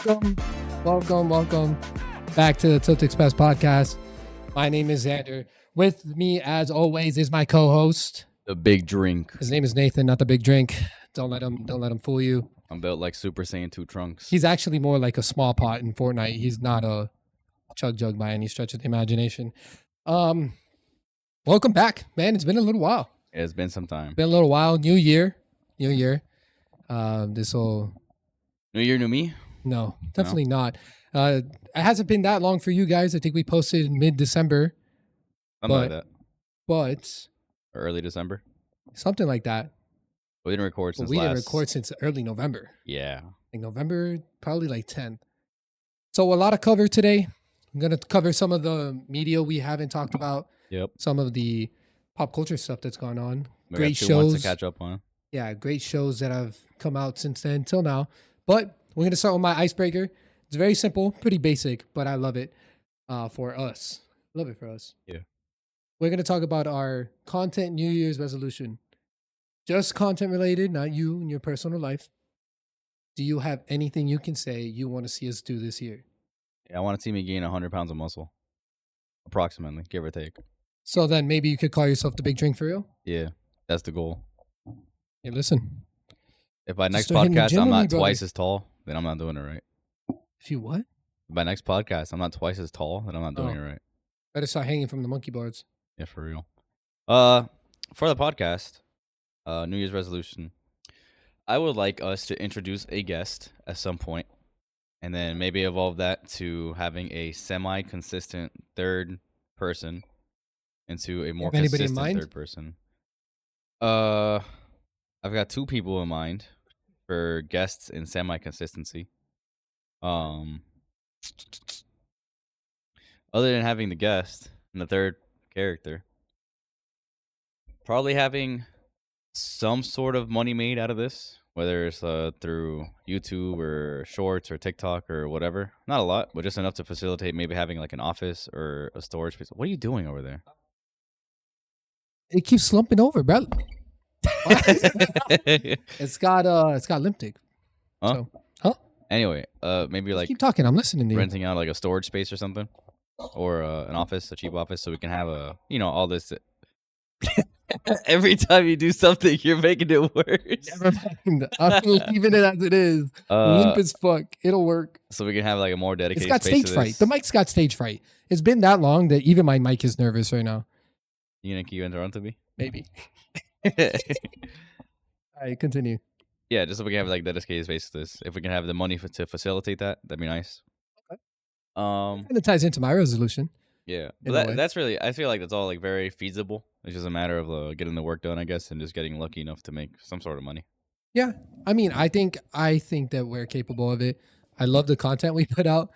Welcome back to the Tilt Express podcast. My name is Xander. With me, as always, is my co-host. The big drink. His name is Nathan, not the big drink. Don't let him fool you. I'm built like Super Saiyan 2 Trunks. He's actually more like a small pot in Fortnite. He's not a chug jug by any stretch of the imagination. Welcome back, man. It's been a little while. It's been some time. Been a little while. New year. This will. New year, new me? No, definitely not. It hasn't been that long for you guys. I think we posted mid-December. Something like that. But Or early December. something like that. We didn't record But since we last. didn't record since early November. Yeah. Like November, probably like 10th. So a lot of cover today. I'm going to cover some of the media we haven't talked about. Yep. Some of the pop culture stuff that's gone on. We Great got 2 months shows. to catch up on. Yeah, great shows that have come out since then till now. But we're going to start with my icebreaker. It's very simple, pretty basic, but I love it for us. Love it for us. Yeah. We're going to talk about our content New Year's resolution. Just content related, not you and your personal life. Do you have anything you can say you want to see us do this year? Yeah, I want to see me gain 100 pounds of muscle. Approximately, give or take. So then maybe you could call yourself the big drink for real? Yeah, that's the goal. Hey, listen. If by next start hitting the podcast gym I'm with me, not brother. twice as tall, then I'm not doing it right. If you what? If by next podcast I'm not twice as tall, then I'm not doing Oh. it right. Better start hanging from the monkey bars. Yeah, for real. For the podcast, New Year's resolution, I would like us to introduce a guest at some point, and then maybe evolve that to having a semi-consistent third person into a more have anybody in consistent mind? third person. I've got 2 people in mind for guests in semi-consistency. Other than having the guest and the third character, probably having some sort of money made out of this, whether it's through YouTube or Shorts or TikTok or whatever. Not a lot, but just enough to facilitate maybe having like an office or a storage space. What are you doing over there? It keeps slumping over, bro. It's got lipstick. Huh? So, huh? Anyway, maybe like Keep talking. I'm listening to you. renting out like a storage space or something, or an office, a cheap office, so we can have all this. Every time you do something, you're making it worse. Never mind. I'm leaving it as it is. Limp as fuck. It'll work. So we can have like a more dedicated. It's got space stage to fright. this. The mic's got stage fright. It's been that long that even my mic is nervous right now. You think you interrupted me? Maybe. All right, continue. Yeah, just so we can have like dedicated space to this. If we can have the money to facilitate that, that'd be nice. Okay. Um. And it ties into my resolution. Yeah, In but a way. that's really. I feel like that's all like very feasible. It's just a matter of getting the work done, I guess, and just getting lucky enough to make some sort of money. Yeah. I mean, I think that we're capable of it. I love the content we put out.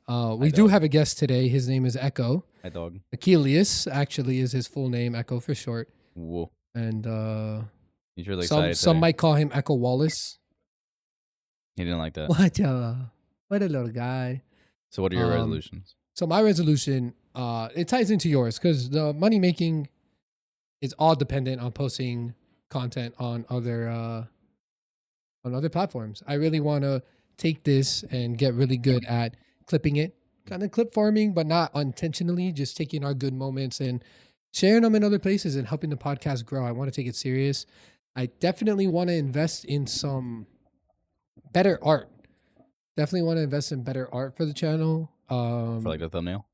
We do dog. have a guest today. His name is Echo. Hi, dog. Achilles actually is his full name, Echo for short. Whoa, And he's really some excited. some today. might call him Echo Wallace. He didn't like that. What a little guy. So what are your Um, resolutions? So my resolution, it ties into yours because the money making is all dependent on posting content on other platforms. I really want to take this and get really good at clipping it, kind of clip farming, but not unintentionally, just taking our good moments and sharing them in other places and helping the podcast grow. I want to take it serious. I definitely want to invest in some better art. Definitely want to invest in better art for the channel. For like the thumbnail?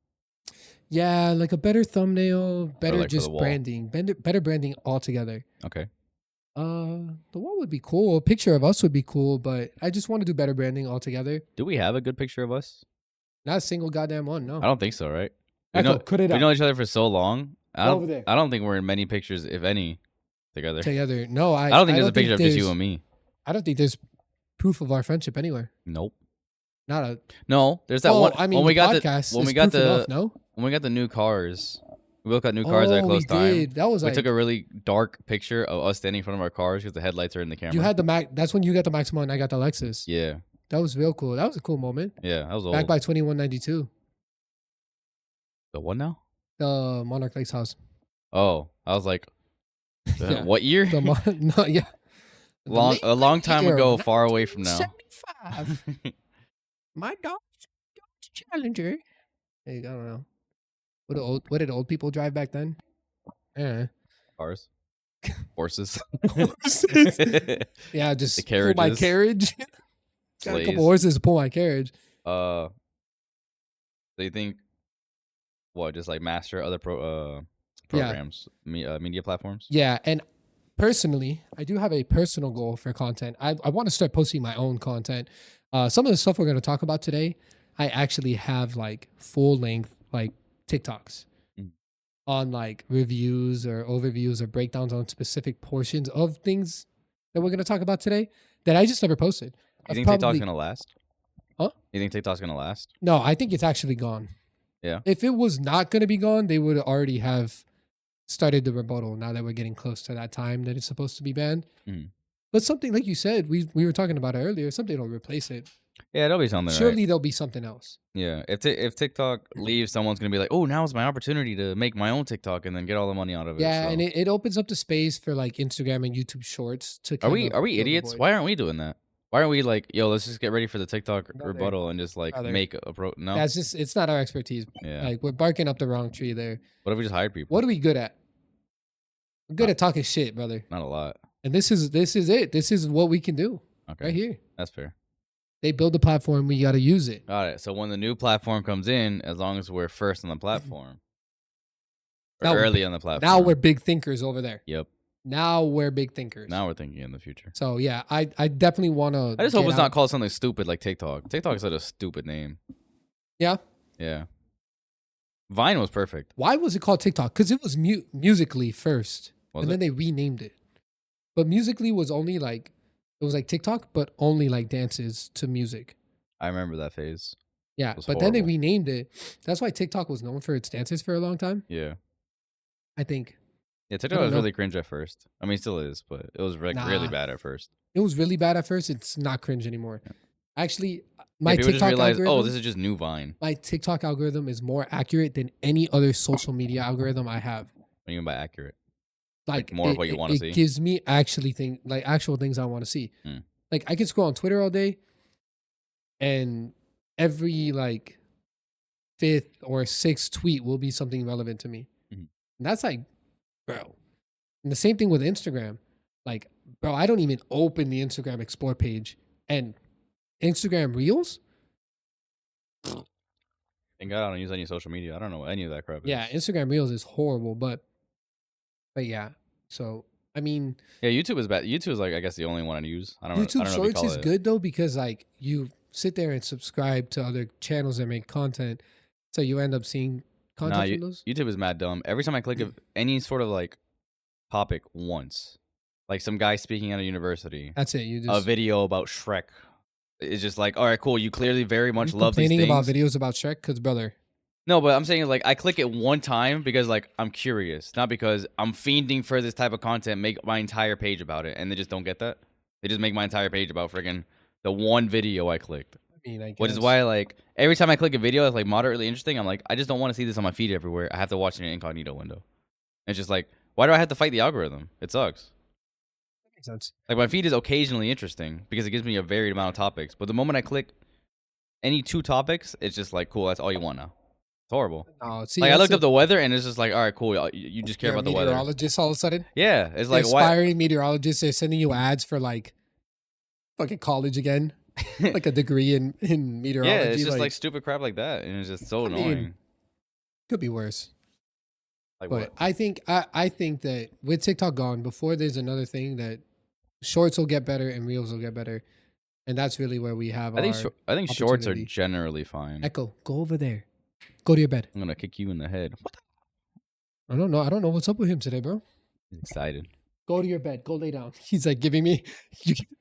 Yeah, like a better thumbnail, better like for just the wall? branding, better branding altogether. Okay. The wall would be cool. A picture of us would be cool, but I just want to do better branding altogether. Do we have a good picture of us? Not a single goddamn one. No. I don't think so, right? Echo, cut it We out. know each other for so long. Over there. I don't think we're in many pictures, if any, together. Together. No, I don't think there's a think picture of just you there's- and me. I don't think there's proof of our friendship anywhere. Nope. Not a. No, there's that Well, one. I mean, when we got podcast when is we got proof enough, the no. when we got the new cars, we both got new cars at a close we time. did. That was We like took a really dark picture of us standing in front of our cars because the headlights are in the camera. you had the Mac. That's when you got the Maxima and I got the Lexus. yeah, That was real cool. That was a cool moment. yeah, that was old. Back by 2192, The what now? the Monarch Lakes house. Oh, I was like, Yeah. what year? No, yeah. The late A long time year ago, of far away from now. 1975. My Dodge Challenger. Hey, I don't know. What did old people drive back then? Yeah. Cars, horses, Horses. Yeah, the just pull my carriages, carriage. Got a couple sleighs. horses to pull my carriage. So you think what? Just like master other programs, media platforms. Yeah, and personally, I do have a personal goal for content. I want to start posting my own content. Some of the stuff we're going to talk about today, I actually have like full length like TikToks Mm. on like reviews or overviews or breakdowns on specific portions of things that we're going to talk about today that I just never posted. You I've think TikTok's probably- gonna last? Huh? You think TikTok's gonna last? No, I think it's actually gone. Yeah. If it was not going to be gone, they would already have started the rebuttal now that we're getting close to that time that it's supposed to be banned. Mhm. But something like you said, we were talking about it earlier, something will replace it. Yeah, it'll be something. Surely Right? there'll be something else. Yeah. If TikTok leaves, someone's gonna be like, "Oh, now's my opportunity to make my own TikTok and then get all the money out of it." Yeah, so. and it opens up the space for like Instagram and YouTube Shorts to. Are we fill the idiots? void. Why aren't we doing that? Why aren't we like, yo, let's just get ready for the TikTok Brother. rebuttal and just like Brother. make a no? That's just it's not our expertise. Yeah. Like we're barking up the wrong tree there. What if we just hired people? What are we good at? We're good at talking shit, brother. Not a lot. And this is it. This is what we can do Okay. right here. That's fair. They build the platform, we got to use it. Got it. So when the new platform comes in, as long as we're first on the platform, or Now- early on the platform. Now we're big thinkers over there. Yep. Now we're big thinkers. Now we're thinking in the future. So yeah, I definitely want to. I just hope it's not called something stupid like TikTok. TikTok is such a stupid name. Yeah. Yeah. Vine was perfect. Why was it called TikTok? Because it was Musically first, Was and it? then they renamed it. But Musically was only like it was like TikTok, but only like dances to music. I remember that phase. Yeah, was but then they horrible. renamed it. That's why TikTok was known for its dances for a long time. Yeah. I think Yeah, TikTok don't was know. really cringe at first. I mean, it still is, but it was like really Nah. bad at first. it was really bad at first. It's not cringe anymore. Actually, my Yeah, people just TikTok realized, algorithm. oh, this is just new Vine. My TikTok algorithm is more accurate than any other social media algorithm I have. What do you mean by accurate? Like more of what you wanna see? It gives me actual things I want to see. Hmm. Like I can scroll on Twitter all day, and every like fifth or sixth tweet will be something relevant to me. Mhm. And that's like, bro. And the same thing with Instagram. Like, bro, I don't even open the Instagram Explore page, and Instagram Reels. Thank God I don't use any social media. I don't know what any of that crap is. Yeah, Instagram Reels is horrible, but yeah. So I mean, Yeah, YouTube is bad. YouTube is like, I guess, the only one I use. I don't YouTube know if you Shorts call is it. good though because like you sit there and subscribe to other channels that make content, so you end up seeing content Nah, from those. YouTube is mad dumb. Every time I click any sort of like topic once, like some guy speaking at a university, That's it. You a just video about Shrek, it's just like, all right, cool. You clearly very much you love these complaining things. about videos about Shrek because brother, No, but I'm saying like I click it one time because like I'm curious, not because I'm fiending for this type of content. Make my entire page about it, and they just don't get that. They just make my entire page about friggin' the one video I clicked. I mean, I guess. Which is why like every time I click a video that's like moderately interesting, I'm like, I just don't want to see this on my feed everywhere. I have to watch it in an incognito window. It's just like, why do I have to fight the algorithm? It sucks. That makes sense. Like my feed is occasionally interesting because it gives me a varied amount of topics. But the moment I click any two topics, it's just like, cool, that's all you want now. It's horrible. Oh, see, Like I that's looked the- up the weather and it's just like, all right, cool. You just care you're a about the weather. meteorologist all of a sudden. Yeah, it's The like why? aspiring meteorologists are sending you ads for like fucking college again, like a degree in meteorology. Yeah, it's just like stupid crap like that, and it's just so I mean, annoying. could be worse. Like But what? I think that with TikTok gone, before there's another thing that shorts will get better and reels will get better, and that's really where we have I think our I think shorts are opportunity. generally fine. Echo. Go over there. Go to your bed. I'm gonna kick you in the head. I don't know. I don't know what's up with him today, bro. He's excited. Go to your bed. Go lay down. He's like giving me.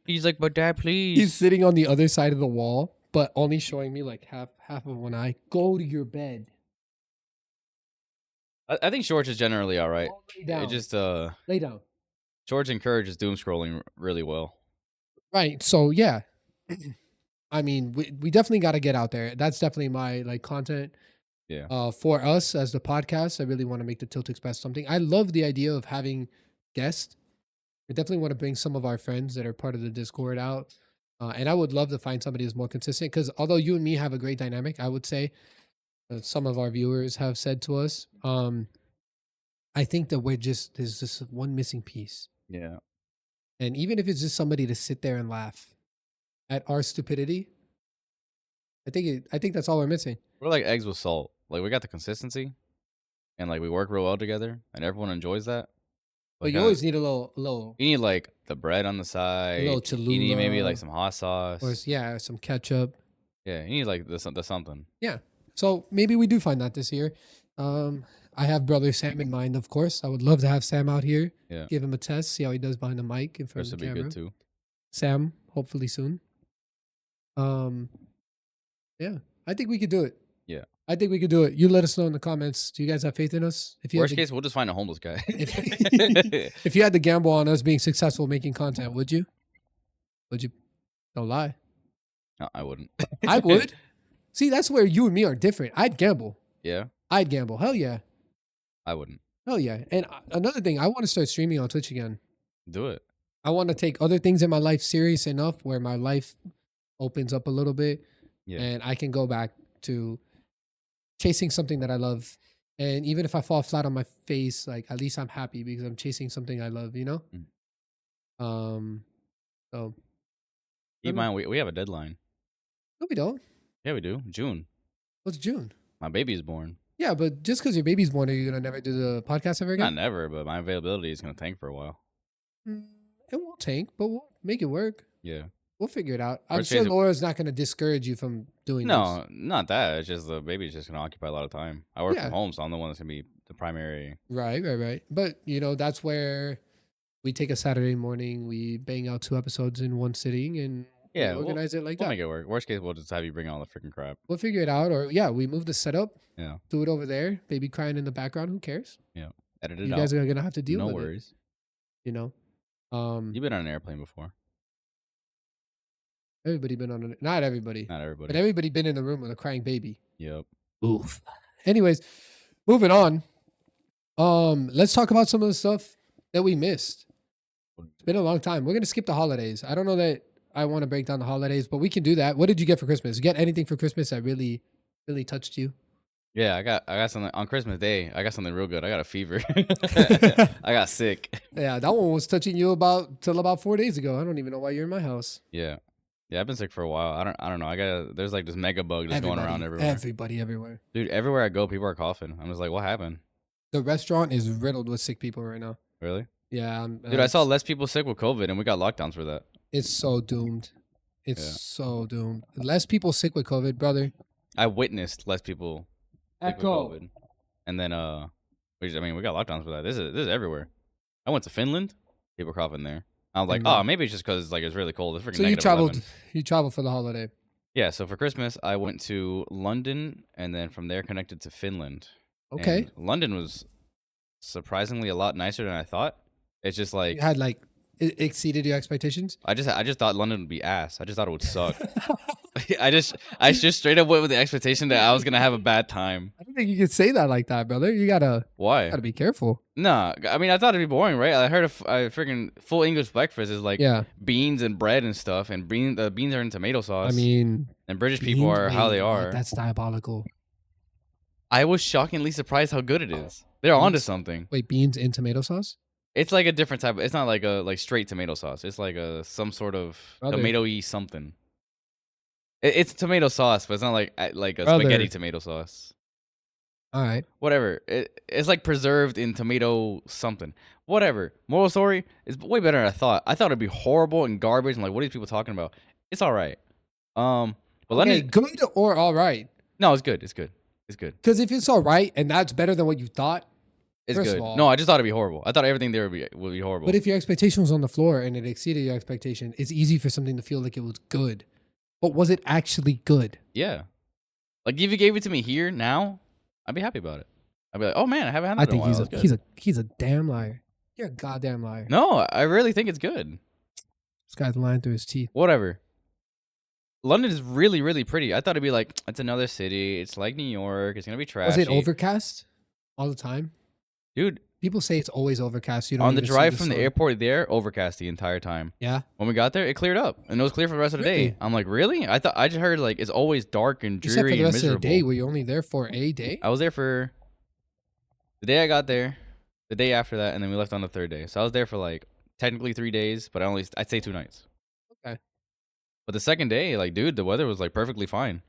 He's like, but dad, please. He's sitting on the other side of the wall, but only showing me like half of one eye. Go to your bed. I think shorts is generally all right. Go lay down. It just lay down. shorts encourages doom scrolling really well. Right. So yeah, I mean, we definitely got to get out there. That's definitely my like content. Yeah. For us as the podcast, I really want to make the Tilt Express something. I love the idea of having guests. We definitely want to bring some of our friends that are part of the Discord out. And I would love to find somebody who's more consistent because although you and me have a great dynamic, I would say some of our viewers have said to us, I think that there's just one missing piece. Yeah. And even if it's just somebody to sit there and laugh at our stupidity, I think that's all we're missing. We're like eggs with salt. Like we got the consistency, and like we work real well together, and everyone enjoys that. But you always need a little you need like the bread on the side. little You need maybe Cholula like some hot sauce. or some ketchup. Yeah, you need like the something. Yeah. So maybe we do find that this year. I have brother Sam in mind, of course. I would love to have Sam out here. Yeah. Give him a test, see how he does behind the mic in front Chris of would the be camera. good too. Sam, hopefully soon. Yeah, I think we could do it. Yeah. I think we could do it. You let us know in the comments. Do you guys have faith in us? If you Worst had to, case, we'll just find a homeless guy. if you had to gamble on us being successful making content, would you? Would you? Don't lie. No, I wouldn't. I would. See, that's where you and me are different. I'd gamble. Yeah, I'd gamble. Hell yeah. I wouldn't. Hell yeah. And another thing, I want to start streaming on Twitch again. Do it. I want to take other things in my life serious enough where my life opens up a little bit Yeah. and I can go back to chasing something that I love. And even if I fall flat on my face, like at least I'm happy because I'm chasing something I love, you know? So Keep in mind, we have a deadline. no, we don't. Yeah, we do. June. What's June? My baby's born. Yeah, but just because your baby's born, are you gonna never do the podcast ever Not again? never, but my availability is gonna tank for a while. It won't tank, but we'll make it work. Yeah. We'll figure it out. I'm Worst sure case- Laura's not gonna discourage you from doing this. No, not that. It's just the baby's just gonna occupy a lot of time. I work Yeah. from home, so I'm the one that's gonna be the primary. Right. But that's where we take a Saturday morning, we bang out 2 episodes in one sitting, and Yeah, we we'll organize it like We'll that. make it work. Worst case, we'll just have you bring all the freaking crap. We'll figure it out, or we move the setup. Yeah. Do it over there. Baby crying in the background. Who cares? Edit it You out. guys are gonna have to deal No with worries. it. You've been on an airplane before. Everybody been on it. Not everybody, Not everybody. but everybody been in the room with a crying baby. Yep. Oof. Anyways, moving on. Let's talk about some of the stuff that we missed. It's been a long time. We're gonna skip the holidays. I don't know that I want to break down the holidays, but we can do that. What did you get for Christmas? You get anything for Christmas that really, really touched you? Yeah, I got something on Christmas Day. I got something real good. I got a fever. I got sick. Yeah, that one was touching you till about 4 days ago. I don't even know why you're in my house. Yeah. Yeah, I've been sick for a while. I don't know. There's like this mega bug just going around everywhere. Everybody everywhere. Dude, everywhere I go, people are coughing. I'm just like, what happened? The restaurant is riddled with sick people right now. Really? Yeah, Dude, I saw less people sick with COVID, and we got lockdowns for that. it's so doomed. It's Yeah. so doomed. Less people sick with COVID, brother. I witnessed less people sick with COVID, and then we got lockdowns for that. This is everywhere. I went to Finland, people coughing there. I was like, Finland. oh, maybe it's just because like it's really cold. It's freaking So you negative traveled. 11. You traveled for the holiday. Yeah, so for Christmas, I went to London, and then from there connected to Finland. Okay. And London was surprisingly a lot nicer than I thought. It's just like You had it exceeded your expectations. I just thought London would be ass. I just thought it would suck. I just straight up went with the expectation that I was gonna have a bad time. I don't think you could say that like that, brother. You gotta Why? be careful. Nah, I mean I thought it'd be boring, right? I heard a freaking full English breakfast is like Yeah. beans and bread and stuff, and the beans are in tomato sauce. I mean, and British people are how they wait, are. That's diabolical. I was shockingly surprised how good it is. They're onto something. Wait, beans in tomato sauce? It's like a different type. It's not like a straight tomato sauce. It's like some sort of Brother. tomato-y something. It's tomato sauce, but it's not like a Brother. spaghetti tomato sauce. All right. Whatever. It's like preserved in tomato something. Whatever. Moral story, it's way better than I thought. I thought it'd be horrible and garbage. And like, what are these people talking about? It's all right. But Okay, London. good or all right? No, it's good. It's good. It's good. Because if it's all right and that's better than what you thought, It's First of good. all- No, I just thought it'd be horrible. I thought everything there would be horrible. but if your expectation was on the floor and it exceeded your expectation, it's easy for something to feel like it was good. But was it actually good? Yeah. Like if you gave it to me here now, I'd be happy about it. I'd be like, oh man, I haven't had that I in a think while. That's good. he's a damn liar. You're a goddamn liar. No, I really think it's good. This guy's lying through his teeth. Whatever. London is really, really pretty. I thought it'd be like, it's another city. It's like New York. It's gonna be trashy. Was it overcast all the time? Dude, People say it's always overcast. You don't on the even see drive from the sun. airport there, overcast the entire time. Yeah. When we got there, it cleared up, and it was clear for the rest of the day. Really? I'm like, really? I just heard like it's always dark and You said for dreary the and rest of the miserable. day. Were you only there for a day? I was there for the day I got there, the day after that, and then we left on the third day. So I was there for like technically 3 days, but I'd say 2 nights. Okay. But the second day, like, dude, the weather was like perfectly fine.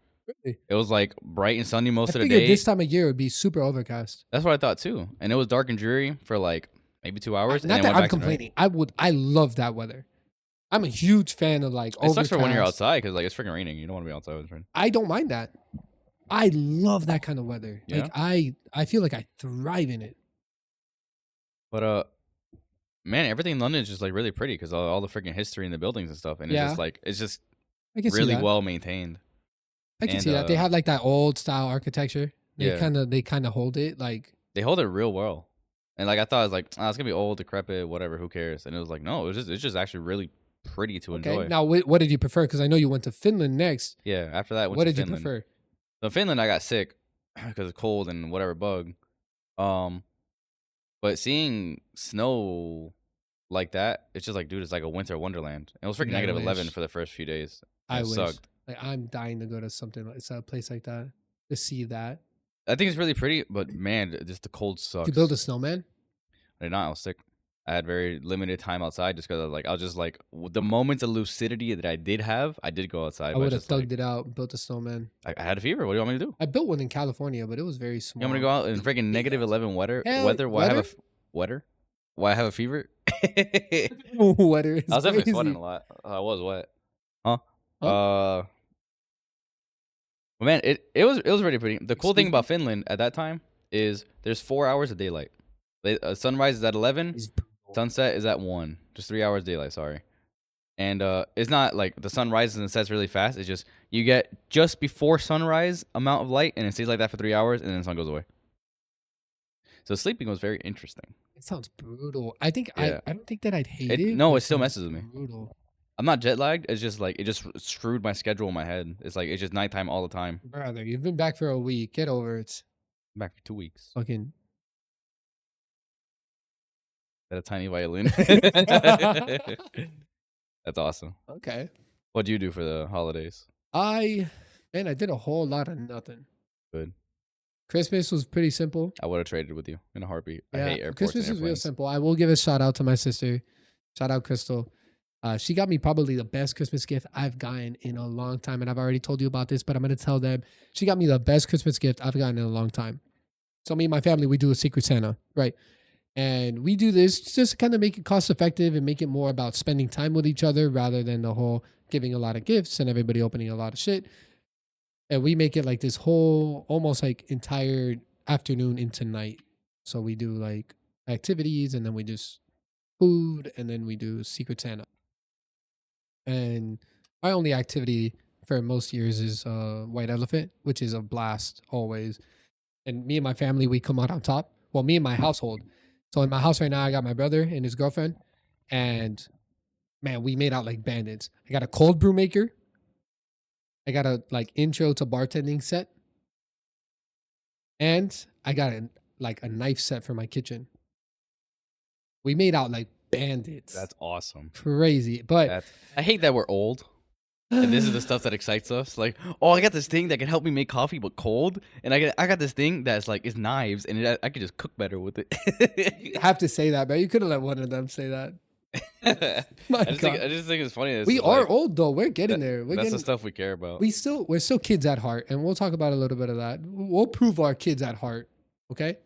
Really? It was like bright and sunny most I of the figured day. this time of year it would be super overcast. That's what I thought too. And it was dark and dreary for like maybe 2 hours. and Not then that went I'm back to night. complaining. I love that weather. I'm a huge fan of like It overcast. sucks for when you're outside because like it's freaking raining. You don't want to be outside when it's raining. I don't mind that. I love that kind of weather. Yeah? Like I feel like I thrive in it. But man, everything in London is just like really pretty because all the freaking history in the buildings and stuff, and it's Yeah. just like it's just I can see really that. well maintained. I can and, see that. They uh, have like that old style architecture. They Yeah. kind of hold it like They hold it real well, and like I thought, it was like it's gonna be old, decrepit, whatever. Who cares? And it was like no, it's just actually really pretty to okay. enjoy. Now what did you prefer? Because I know you went to Finland next. Yeah. After that, I went What to did you Finland. prefer? So Finland, I got sick because of cold and whatever bug. But seeing snow like that, it's just like, dude, it's like a winter wonderland. And it was freaking Yeah, I negative 11 wish. for the first few days. I It wish. sucked. Like I'm dying to go to something like a place like that to see that. I think it's really pretty, but man, just the cold sucks. To build a snowman. I did not. I was sick. I had very limited time outside just because I was just like the moments of lucidity that I did have. I did go outside. I but would have just, like, thugged it out, built a snowman. I had a fever. What do you want me to do? I built one in California, but it was very small. You want me to go out in freaking negative 11 weather? Hell, Weather? Why I have a weather? weather? Why I have a fever? Weather is I was definitely crazy. sweating a lot. I was wet. Huh? Huh? But man, it was really pretty. The cool Excuse thing me? about Finland at that time is there's 4 hours of daylight. Sunrise is at 11. It's Sunset is at 1. Just 3 hours daylight. Sorry. And it's not like the sun rises and sets really fast. It's just you get just before sunrise amount of light, and it stays like that for 3 hours, and then the sun goes away. So sleeping was very interesting. It sounds brutal. I think Yeah. I don't think that I'd hate It- it. no, but it still sounds messes with me. Brutal. I'm not jet lagged. It's just like it just screwed my schedule in my head. It's like it's just nighttime all the time. Brother, you've been back for a week. Get over it. I'm back for 2 weeks. Fucking At a tiny violin. That's awesome. okay. What do you do for the holidays? I did a whole lot of nothing. Good. Christmas was pretty simple. I would have traded with you in a heartbeat. I Yeah, hate airports Christmas and is real airplanes. simple. I will give a shout out to my sister. Shout out Crystal. She got me probably the best Christmas gift I've gotten in a long time. And I've already told you about this, but I'm going to tell them. She got me the best Christmas gift I've gotten in a long time. So me and my family, we do a Secret Santa, right? And we do this just to kind of make it cost effective and make it more about spending time with each other rather than the whole giving a lot of gifts and everybody opening a lot of shit. And we make it like this whole almost like entire afternoon into night. So we do like activities and then we just food and then we do Secret Santa. And my only activity for most years is White Elephant, which is a blast always. And me and my family, we come out on top. Well, me and my household. So in my house right now, I got my brother and his girlfriend. And man, we made out like bandits. I got a cold brew maker. I got a like intro to bartending set. And I got a knife set for my kitchen. We made out like bandits. That's awesome. crazy. But I hate that we're old. And this is the stuff that excites us. Like, oh, I got this thing that can help me make coffee, but cold. And I got this thing that's like it's knives, and I can just cook better with it. I have to say that, man. You could have let one of them say that. My I just God. think it's funny. We are old though. We're getting there. We're That's getting the stuff we care about. we're still kids at heart, and we'll talk about a little bit of that. We'll prove our kids at heart, okay?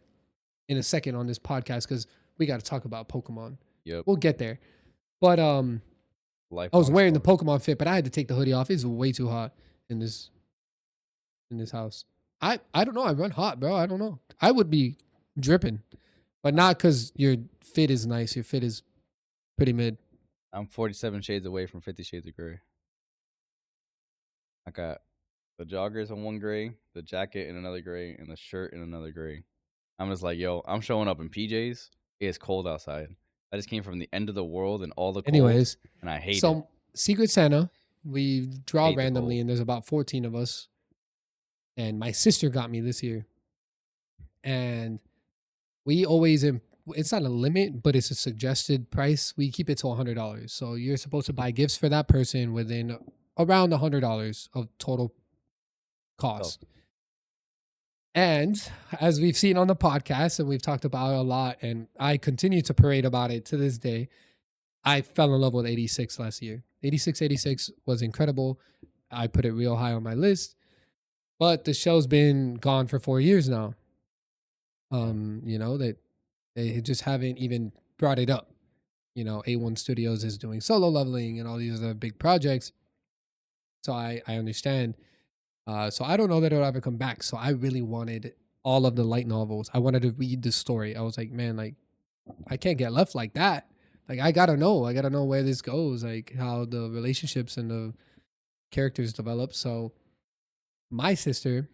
In a second on this podcast, because we got to talk about Pokemon. Yep. We'll get there. But I was wearing the Pokemon fit, but I had to take the hoodie off. It's way too hot in this house. I don't know. I run hot, bro. I don't know. I would be dripping, but not because your fit is nice. Your fit is pretty mid. I'm 47 shades away from 50 Shades of Grey. I got the joggers in one gray, the jacket in another gray, and the shirt in another gray. I'm just like, yo, I'm showing up in PJs. It's cold outside. I just came from the end of the world and all the cold, Anyways, and I hate it. so Secret Santa, we draw Hate the randomly, cold. and there's about 14 of us. And my sister got me this year. And we always it's not a limit, but it's a suggested price. We keep it to $100. So you're supposed to buy gifts for that person within around $100 of total cost. And as we've seen on the podcast and we've talked about it a lot, and I continue to parade about it to this day, I fell in love with 86 last year. 86 was incredible. I put it real high on my list, but the show's been gone for 4 years now. You know, that they just haven't even brought it up. You know, A1 Studios is doing Solo Leveling and all these other big projects. So I understand. So I don't know that it'll ever come back. So I really wanted all of the light novels. I wanted to read the story. I was like, man, like I can't get left like that. Like I gotta know. I gotta know where this goes. Like how the relationships and the characters develop. So my sister.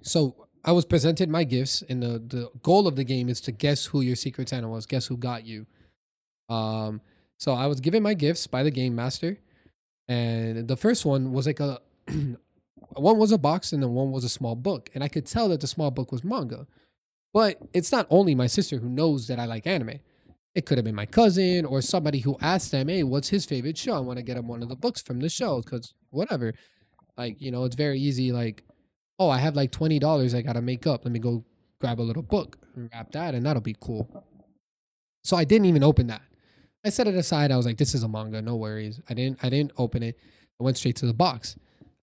So I was presented my gifts, and the goal of the game is to guess who your secret Santa was. Guess who got you. So I was given my gifts by the game master, and the first one was like a one was a box, and then one was a small book, and I could tell that the small book was manga. But it's not only my sister who knows that I like anime. It could have been my cousin or somebody who asked them, "Hey, what's his favorite show? I want to get him one of the books from the show because whatever." Like it's very easy. Like, oh, I have like $20 I gotta make up. Let me go grab a little book and wrap that, and that'll be cool. So I didn't even open that. I set it aside. I was like, this is a manga, no worries. I didn't open it. I went straight to the box.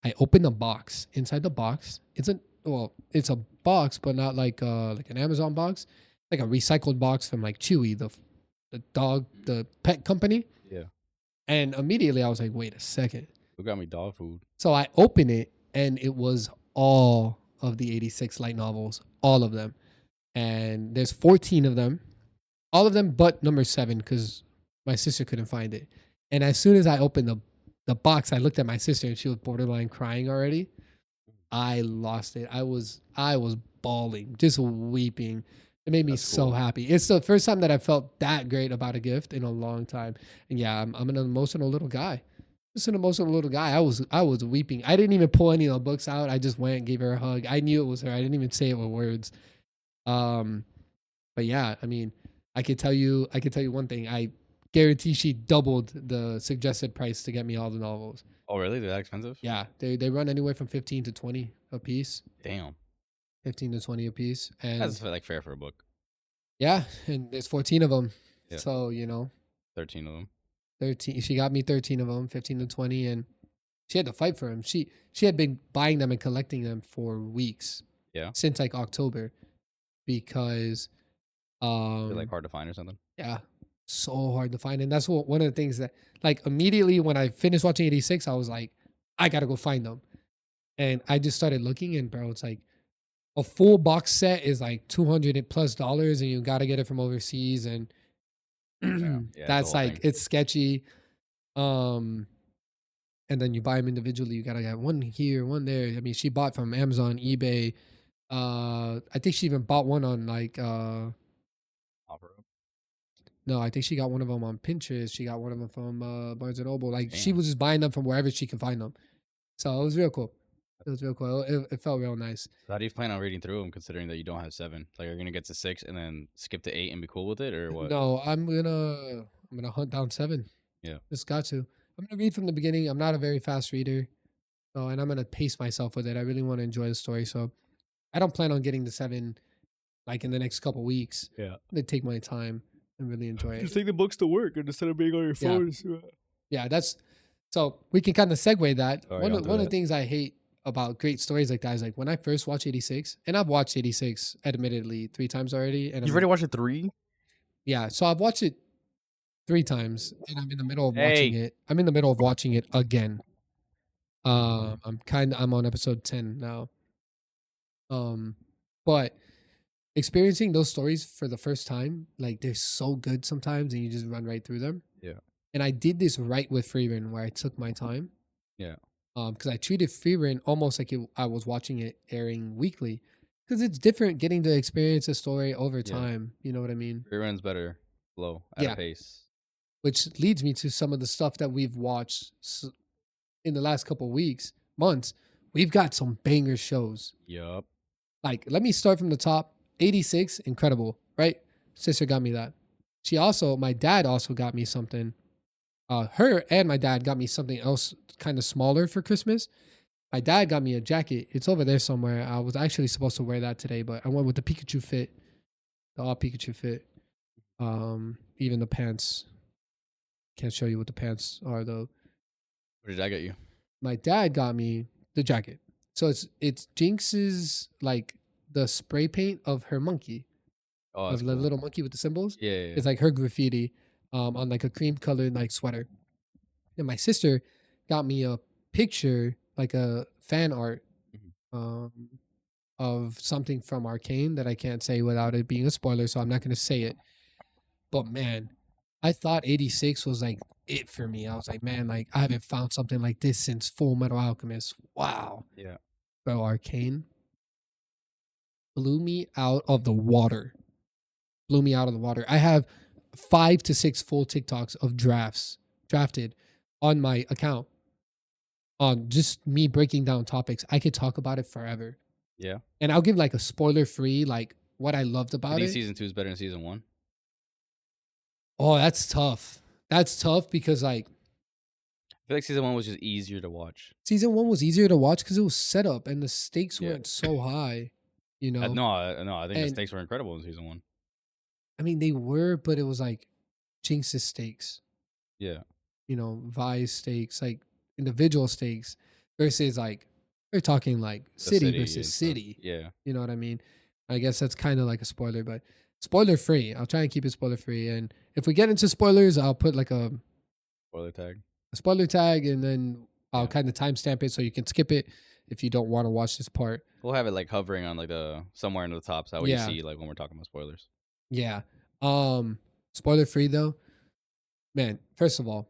I opened the box. Inside the box, it's a box, but not like an Amazon box, like a recycled box from like Chewy, the pet company. Yeah. And immediately I was like, wait a second. Who got me dog food? So I opened it, and it was all of the 86 light novels, all of them. And there's 14 of them, all of them but number 7, because my sister couldn't find it. And as soon as I opened the box, I looked at my sister, and she was borderline crying already. I lost it. I was bawling, just weeping. It made me That's so cool. happy. It's the first time that I felt that great about a gift in a long time. And yeah, I'm an emotional little guy. Just an emotional little guy. I was weeping. I didn't even pull any of the books out. I just went and gave her a hug. I knew it was her. I didn't even say it with words. Um, but yeah, I mean, I could tell you one thing. I guarantee she doubled the suggested price to get me all the novels. Oh, really? They're that expensive? Yeah, they run anywhere from 15 to 20 a piece. Damn. 15 to 20 a piece, and That's like fair for a book. yeah, and there's 14 of them. Yeah. So 13 of them. 13. She got me 13 of them, 15 to 20, and she had to fight for them. She had been buying them and collecting them for weeks. Yeah. Since like October, because They're like hard to find or something. yeah, so hard to find, and that's one of the things that like immediately when I finished watching 86, I was like, I gotta go find them, and I just started looking, and bro, it's like a full box set is like $200+, and you gotta get it from overseas, and Yeah, it's a that's whole like thing. it's sketchy. And then you buy them individually. You gotta get one here, one there. I mean, she bought from Amazon, eBay. I think she even bought one on like OfferUp. no, I think she got one of them on Pinterest. She got one of them from Barnes and Noble. Like she Damn. was just buying them from wherever she can find them. So it was real cool. It was real cool. It felt real nice. So how do you plan on reading through them, considering that you don't have 7? Like, are you gonna get to 6 and then skip to 8 and be cool with it, or what? No, I'm gonna hunt down 7. Yeah. Just got to. I'm gonna read from the beginning. I'm not a very fast reader, so and I'm gonna pace myself with it. I really want to enjoy the story, so I don't plan on getting to 7 like in the next couple weeks. Yeah. I'm gonna take my time and really enjoy it. take the books to work instead of being on your Yeah. Yeah, that's so we can kind of segue that. All right, One I'll of do one of the that. things I hate about great stories like that is like when I first watched 86, and I've watched 86 admittedly 3 times already, and You've already watched it 3? yeah, so I've watched it 3 times, and I'm in the middle of watching Hey. it. I'm in the middle of watching it again. I'm on episode 10 now. But experiencing those stories for the first time, like they're so good sometimes, and you just run right through them. Yeah. And I did this right with Freeman, where I took my time. Yeah. Because I treated Freeman almost like I was watching it airing weekly, because it's different getting to experience a story over time. You know what I mean? Rerun's better, slow, at Yeah. a pace. Which leads me to some of the stuff that we've watched in the last couple weeks, months. We've got some banger shows. Yup. Like, let me start from the top. 86, incredible, right? Sister got me that. My dad also got me something. Her and my dad got me something else kind of smaller for Christmas. My dad got me a jacket. It's over there somewhere. I was actually supposed to wear that today, but I went with the Pikachu fit, the all Pikachu fit. Even the pants. Can't show you what the pants are though. What did I get you? My dad got me the jacket. So it's Jinx's like the spray paint of her monkey, Oh, of that's the cool. little monkey with the symbols. Yeah, yeah, yeah. It's like her graffiti on like a cream colored like sweater. And my sister got me a picture, like a fan art Mhm. of something from Arcane that I can't say without it being a spoiler, so I'm not gonna say it. But man, I thought 86 was like it for me. I was like, man, like I haven't found something like this since Full Metal Alchemist. Wow. Yeah. Bro, Arcane blew me out of the water. Blew me out of the water. I have 5 to 6 full TikToks of drafted on my account on just me breaking down topics. I could talk about it forever. Yeah. And I'll give like a spoiler free, like what I loved I about think it. season 2 is better than season 1. Oh, that's tough. That's tough because like I feel like season 1 was just easier to watch. season 1 was easier to watch because it was set up and the stakes Yeah. weren't so high. You know, No, I think the And- stakes were incredible in season 1. I mean they were, but it was like Jinx's stakes. Yeah. You know, Vi's stakes, like individual stakes versus like we're talking like The city and versus stuff. city. Yeah. You know what I mean? I guess that's kind of like a spoiler, but spoiler free. I'll try and keep it spoiler free. And if we get into spoilers, I'll put like a Spoiler tag. spoiler tag and then I'll Yeah. kind of timestamp it so you can skip it if you don't want to watch this part. We'll have it like hovering on like the somewhere in the top, so that way Yeah. you see like when we're talking about spoilers. Yeah. Spoiler free though. Man, first of all,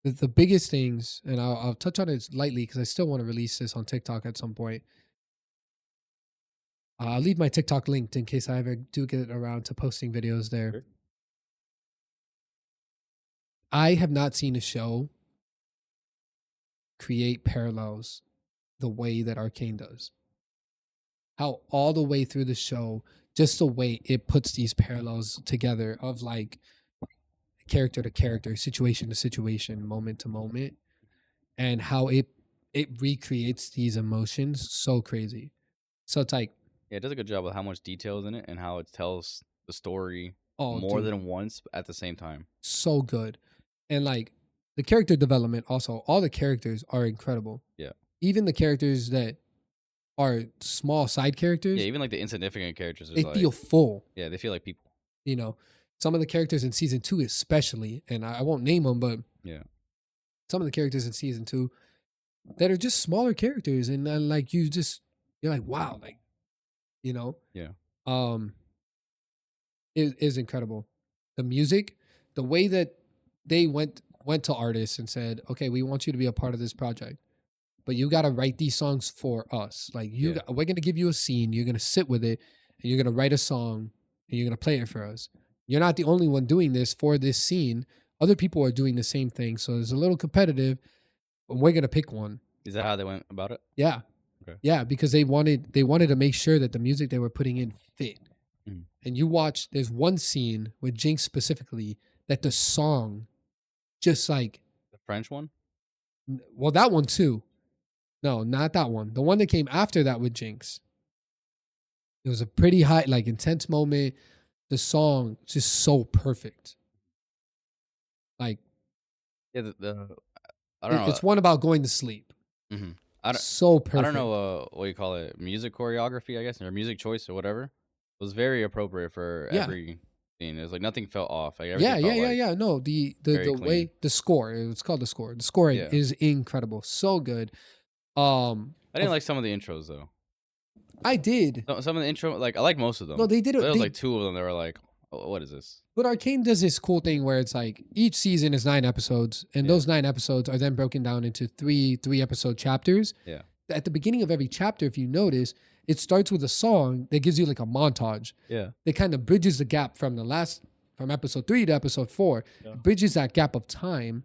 the biggest things, and I'll touch on it lightly because I still want to release this on TikTok at some point. I'll leave my TikTok linked in case I ever do get around to posting videos there. Sure. I have not seen a show create parallels the way that Arcane does. How all the way through the show, just the way it puts these parallels together of like character to character, situation to situation, moment to moment, and how it recreates these emotions so crazy. So it's like, Yeah, it does a good job with how much detail is in it and how it tells the story oh, more dude, than once at the same time. so good. And like the character development also, all the characters are incredible. Yeah. Even the characters that are small side characters, Yeah, even like the insignificant characters, they is like, feel full. yeah, they feel like people. You know, some of the characters in season 2 especially, and I won't name them, but Yeah. some of the characters in season 2 that are just smaller characters, and then like you're like, wow, like, you know. Yeah. It is incredible. The music, the way that they went to artists and said, okay, we want you to be a part of this project, but you got to write these songs for us. Like Yeah. we're going to give you a scene, you're going to sit with it, and you're going to write a song, and you're going to play it for us. You're not the only one doing this for this scene. Other people are doing the same thing, so it's a little competitive. But we're going to pick one. Is that how they went about it? Yeah. Okay. Yeah, because they wanted to make sure that the music they were putting in fit. Mhm. And you watch, there's one scene with Jinx specifically that the song just like, The French one? well, that one too. No, not that one. The one that came after that with Jinx. It was a pretty high, like intense moment. The song just so perfect. Like, Yeah, I don't know. it's one about going to sleep. Mhm. I don't- So perfect. I don't know what you call it, music choreography, I guess, or music choice or whatever. It was very appropriate for Yeah. every scene. It was like nothing felt off. Like Yeah, everything felt like, yeah. No, the very way clean. the score, it's called the score. The scoring Yeah. is incredible. So good. I didn't of- like some of the intros though. I did. Some of the intro, like I like most of them. No, they did it. There was they- like 2 of them that were like, oh, what is this? But Arcane does this cool thing where it's like each season is 9 episodes, and Yeah. those 9 episodes are then broken down into three episode chapters. Yeah. At the beginning of every chapter, if you notice, it starts with a song that gives you like a montage. Yeah. That kind of bridges the gap from episode 3 to episode 4. Yeah. It bridges that gap of time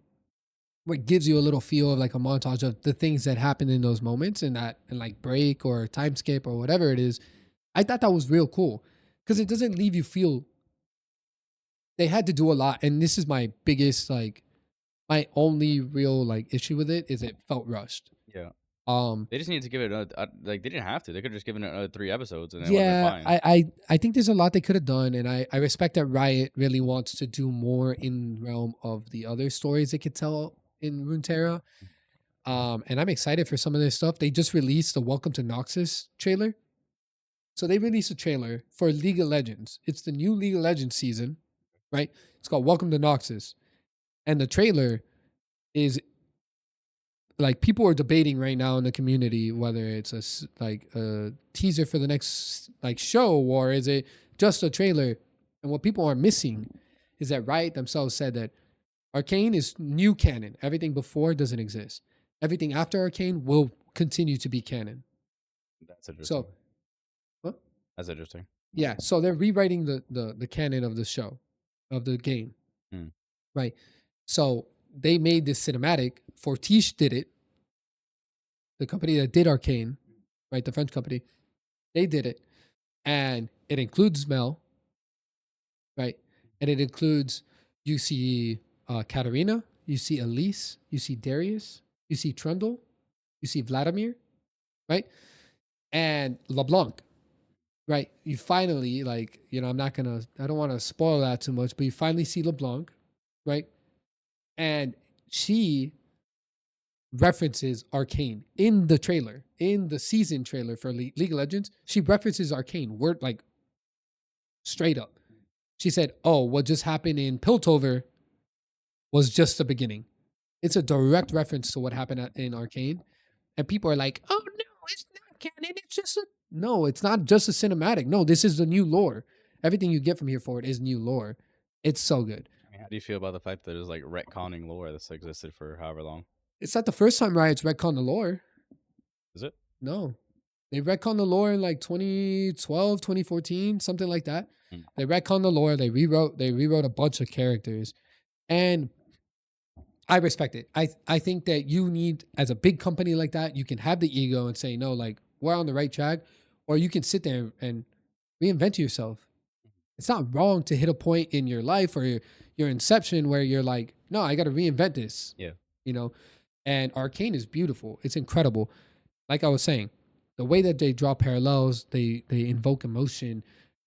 where it gives you a little feel of like a montage of the things that happen in those moments and like break or time skip or whatever it is. I thought that was real cool. because it doesn't leave you feel. They had to do a lot, and this is my biggest like, my only real like issue with it is it felt rushed. Yeah. Um, They just need to give it another, like they didn't have to. They could have just given it another 3 episodes and it would have yeah, been fine. I think there's a lot they could have done, and I respect that Riot really wants to do more in realm of the other stories they could tell in Runeterra. And I'm excited for some of this stuff. They just released the Welcome to Noxus trailer. So they released a trailer for League of Legends. It's the new League of Legends season, right? It's called Welcome to Noxus. And the trailer is like, people are debating right now in the community whether it's like a teaser for the next like show, or is it just a trailer. And what people are missing is that Riot themselves said that Arcane is new canon. Everything before doesn't exist. Everything after Arcane will continue to be canon. That's interesting. So, what? That's interesting. Yeah, so they're rewriting the canon of the show, of the game, right? So they made this cinematic. Fortiche did it. The company that did Arcane, right? The French company, they did it, and it includes Mel, right? And it includes, you see Katarina, you see Elise, you see Darius, you see Trundle, you see Vladimir, right? And LeBlanc, right? You finally, like, I don't want to spoil that too much, but you finally see LeBlanc, right? And she references Arcane in the trailer, in the season trailer for League of Legends. She references Arcane, word like straight up. She said, "Oh, what just happened in Piltover was just the beginning." It's a direct reference to what happened in Arcane, and people are like, "Oh no, it's not canon. It's just a..." No, it's not just a cinematic. No, this is the new lore. Everything you get from here forward is new lore. It's so good. I mean, how do you feel about the fact that there's like retconning lore that's existed for however long? It's not the first time Riot's retconned the lore. Is it? No. They retconned the lore in like 2012, 2014, something like that. They retconned the lore. They rewrote a bunch of characters. And I respect it. I think that you need, as a big company like that, you can have the ego and say, no, like, we're on the right track. Or you can sit there and reinvent yourself. It's not wrong to hit a point in your life or your inception where you're like, no, I got to reinvent this. Yeah. And Arcane is beautiful. It's incredible. Like I was saying, the way that they draw parallels, they invoke emotion,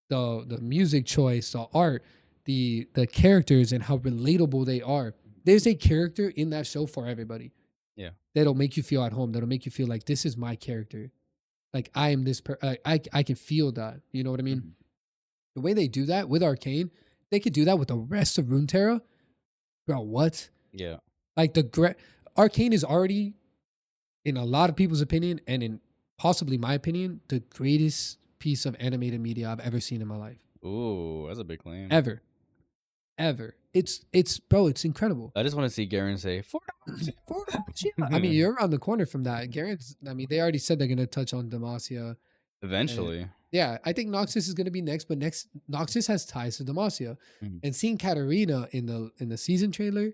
the music choice, the art, the characters, and how relatable they are. There's a character in that show for everybody. Yeah. That'll make you feel at home. That'll make you feel like this is my character. Like I am this. I can feel that. You know what I mean? Mm-hmm. The way they do that with Arcane, they could do that with the rest of Runeterra. Bro, what? Yeah. Like Arcane is already, in a lot of people's opinion, and in possibly my opinion, the greatest piece of animated media I've ever seen in my life. Ooh, that's a big claim. Ever. It's bro, it's incredible. I just want to see Garen say $4. $4. Yeah. I mean, you're around the corner from that. They already said they're gonna touch on Demacia. Eventually. Yeah, I think Noxus is gonna be next, but Noxus has ties to Demacia. Mm-hmm. And seeing Katarina in the season trailer,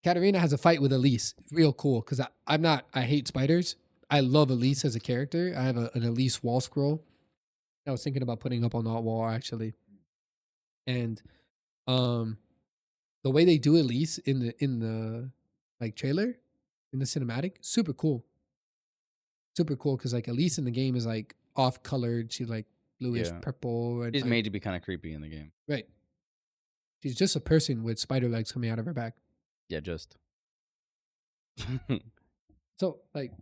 Katarina has a fight with Elise. Real cool, because I hate spiders. I love Elise as a character. I have an Elise wall scroll. I was thinking about putting up on that wall, actually. And the way they do Elise in the like trailer, in the cinematic, super cool. Super cool, because like Elise in the game is like off colored. She's like bluish purple. And she's like, made to be kind of creepy in the game. Right. She's just a person with spider legs coming out of her back. Yeah, just. So, like,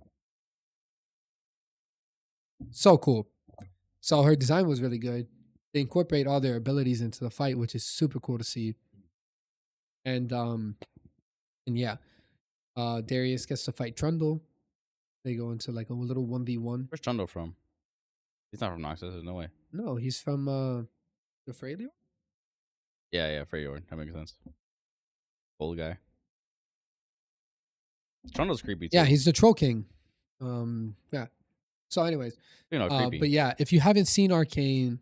so cool. So her design was really good. They incorporate all their abilities into the fight, which is super cool to see. And yeah, Darius gets to fight Trundle. They go into like a little 1v1. Where's Trundle from? He's not from Noxus. There's no way. No, he's from the Freljord. Yeah, Freljord. That makes sense. Old guy. Trundle's creepy too. Yeah, he's the Troll King. Yeah. So, anyways, creepy. But yeah, if you haven't seen Arcane,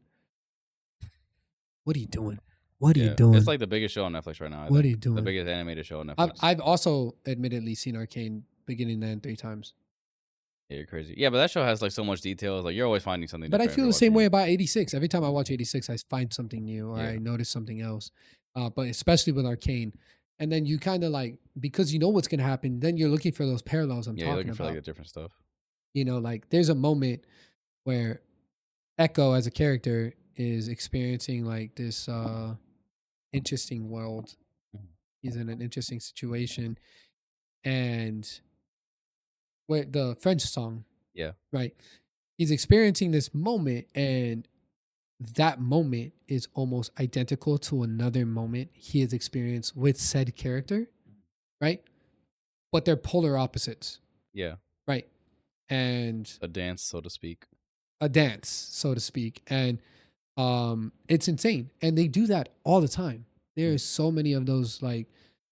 what are you doing? What are you doing? It's like the biggest show on Netflix right now. What are you doing? The biggest animated show on Netflix. I've also admittedly seen Arcane beginning and end 3 times. Yeah, you're crazy. Yeah, but that show has like so much detail. Like you're always finding something But I different feel after the same watching way it. about 86. Every time I watch 86, I find something new or Yeah. I notice something else. But especially with Arcane. And then you kind of like, because you know what's going to happen, then you're looking for those parallels I'm Yeah, you're talking looking for like about. the different stuff. You know, like there's a moment where Echo as a character is experiencing like this interesting world. Mhm. He's in an interesting situation. And where the French song, Yeah. right? He's experiencing this moment and that moment is almost identical to another moment he has experienced with said character, right? But they're polar opposites, Yeah. right? And A dance, so to speak. a dance, so to speak. And it's insane. And they do that all the time. There's so many of those like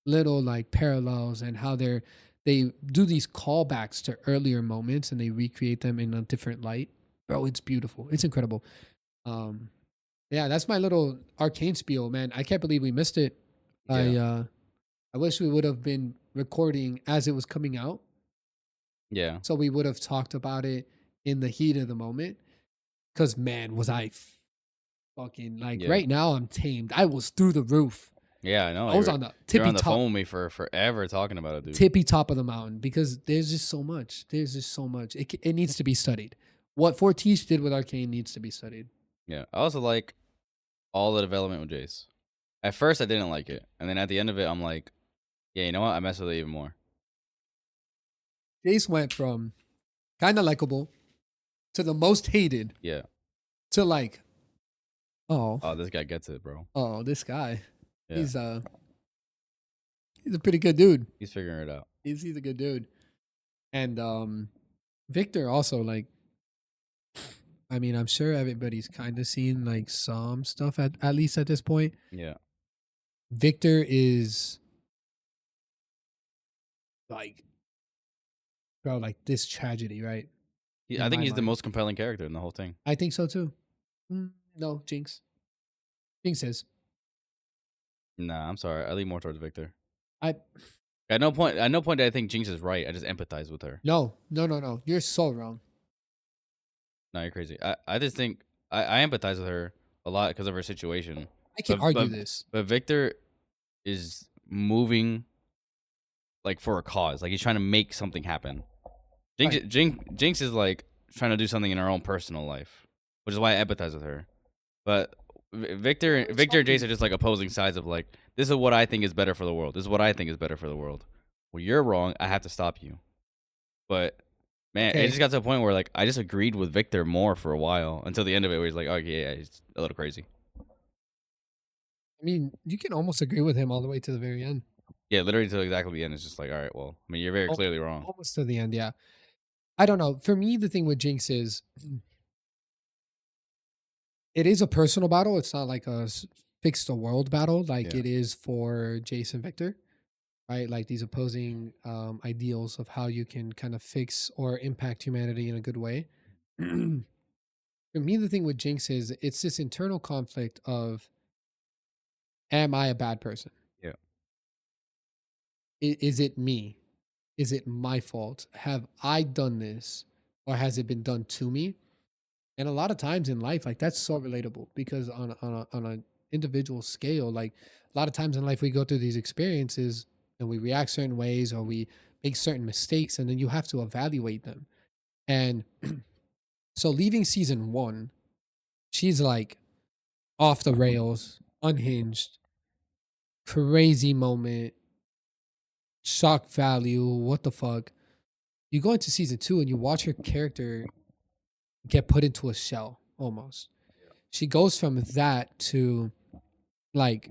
little like parallels and how they do these callbacks to earlier moments and they recreate them in a different light. Bro, it's beautiful. It's incredible. Um Yeah, that's my little Arcane spiel, man. I can't believe we missed it. Yeah. I wish we would have been recording as it was coming out, Yeah. so we would have talked about it in the heat of the moment. Cause man, was I fucking like Yeah. right now I'm tamed. I was through the roof. Yeah, I know. I was on the You're tippy on the top, phone with me for forever talking about it, dude. tippy top of the mountain because there's just so much. There's just so much. It needs to be studied. What Fortiche did with Arcane needs to be studied. Yeah. I also like all the development with Jace. At first, I didn't like it, and then at the end of it, I'm like, yeah, you know what? I mess with it even more. Jace went from kind of likable to the most hated Yeah. to like, oh, Oh, this guy gets it, bro. oh, this guy. Yeah. He's a pretty good dude. He's figuring it out. He's a good dude. And Victor also like I mean, I'm sure everybody's kind of seen like some stuff at least at this point. Yeah. Victor is like bro, like this tragedy, right? I In think my he's the mind. most compelling character in the whole thing. I think so too. No, Jinx. Jinx is. Nah, I'm sorry. I lean more towards Victor. I At no point did I think Jinx is right. I just empathize with her. no. You're so wrong. No, you're crazy. I just think I empathize with her a lot because of her situation. I can But- argue but- this. But Victor is moving like for a cause. Like he's trying to make something happen. Jinx is like trying to do something in her own personal life, which is why I empathize with her. But Victor and Jace are just like opposing sides of like, this is what I think is better for the world. This is what I think is better for the world. Well, you're wrong. I have to stop you. But man, Okay. it just got to a point where like I just agreed with Victor more for a while until the end of it, where he's like, oh yeah, he's a little crazy. I mean, you can almost agree with him all the way to the very end. Yeah, literally till exactly the end. It's just like, all right, well, I mean, you're very Oh, clearly wrong. Almost to the end, yeah. I don't know. For me, the thing with Jinx is it is a personal battle. It's not like a fix the world battle like Yeah. it is for Jason Victor, right? Like these opposing ideals of how you can kind of fix or impact humanity in a good way. For me, the thing with Jinx is it's this internal conflict of, am I a bad person? Yeah. Is it me? Is it my fault? Have I done this or has it been done to me? And a lot of times in life, like that's so relatable because on an individual scale, like a lot of times in life, we go through these experiences and we react certain ways or we make certain mistakes and then you have to evaluate them. And so leaving season 1, she's like off the rails, unhinged, crazy moment, shock value. What the fuck? You go into season 2 and you watch her character get put into a shell almost. She goes from that to like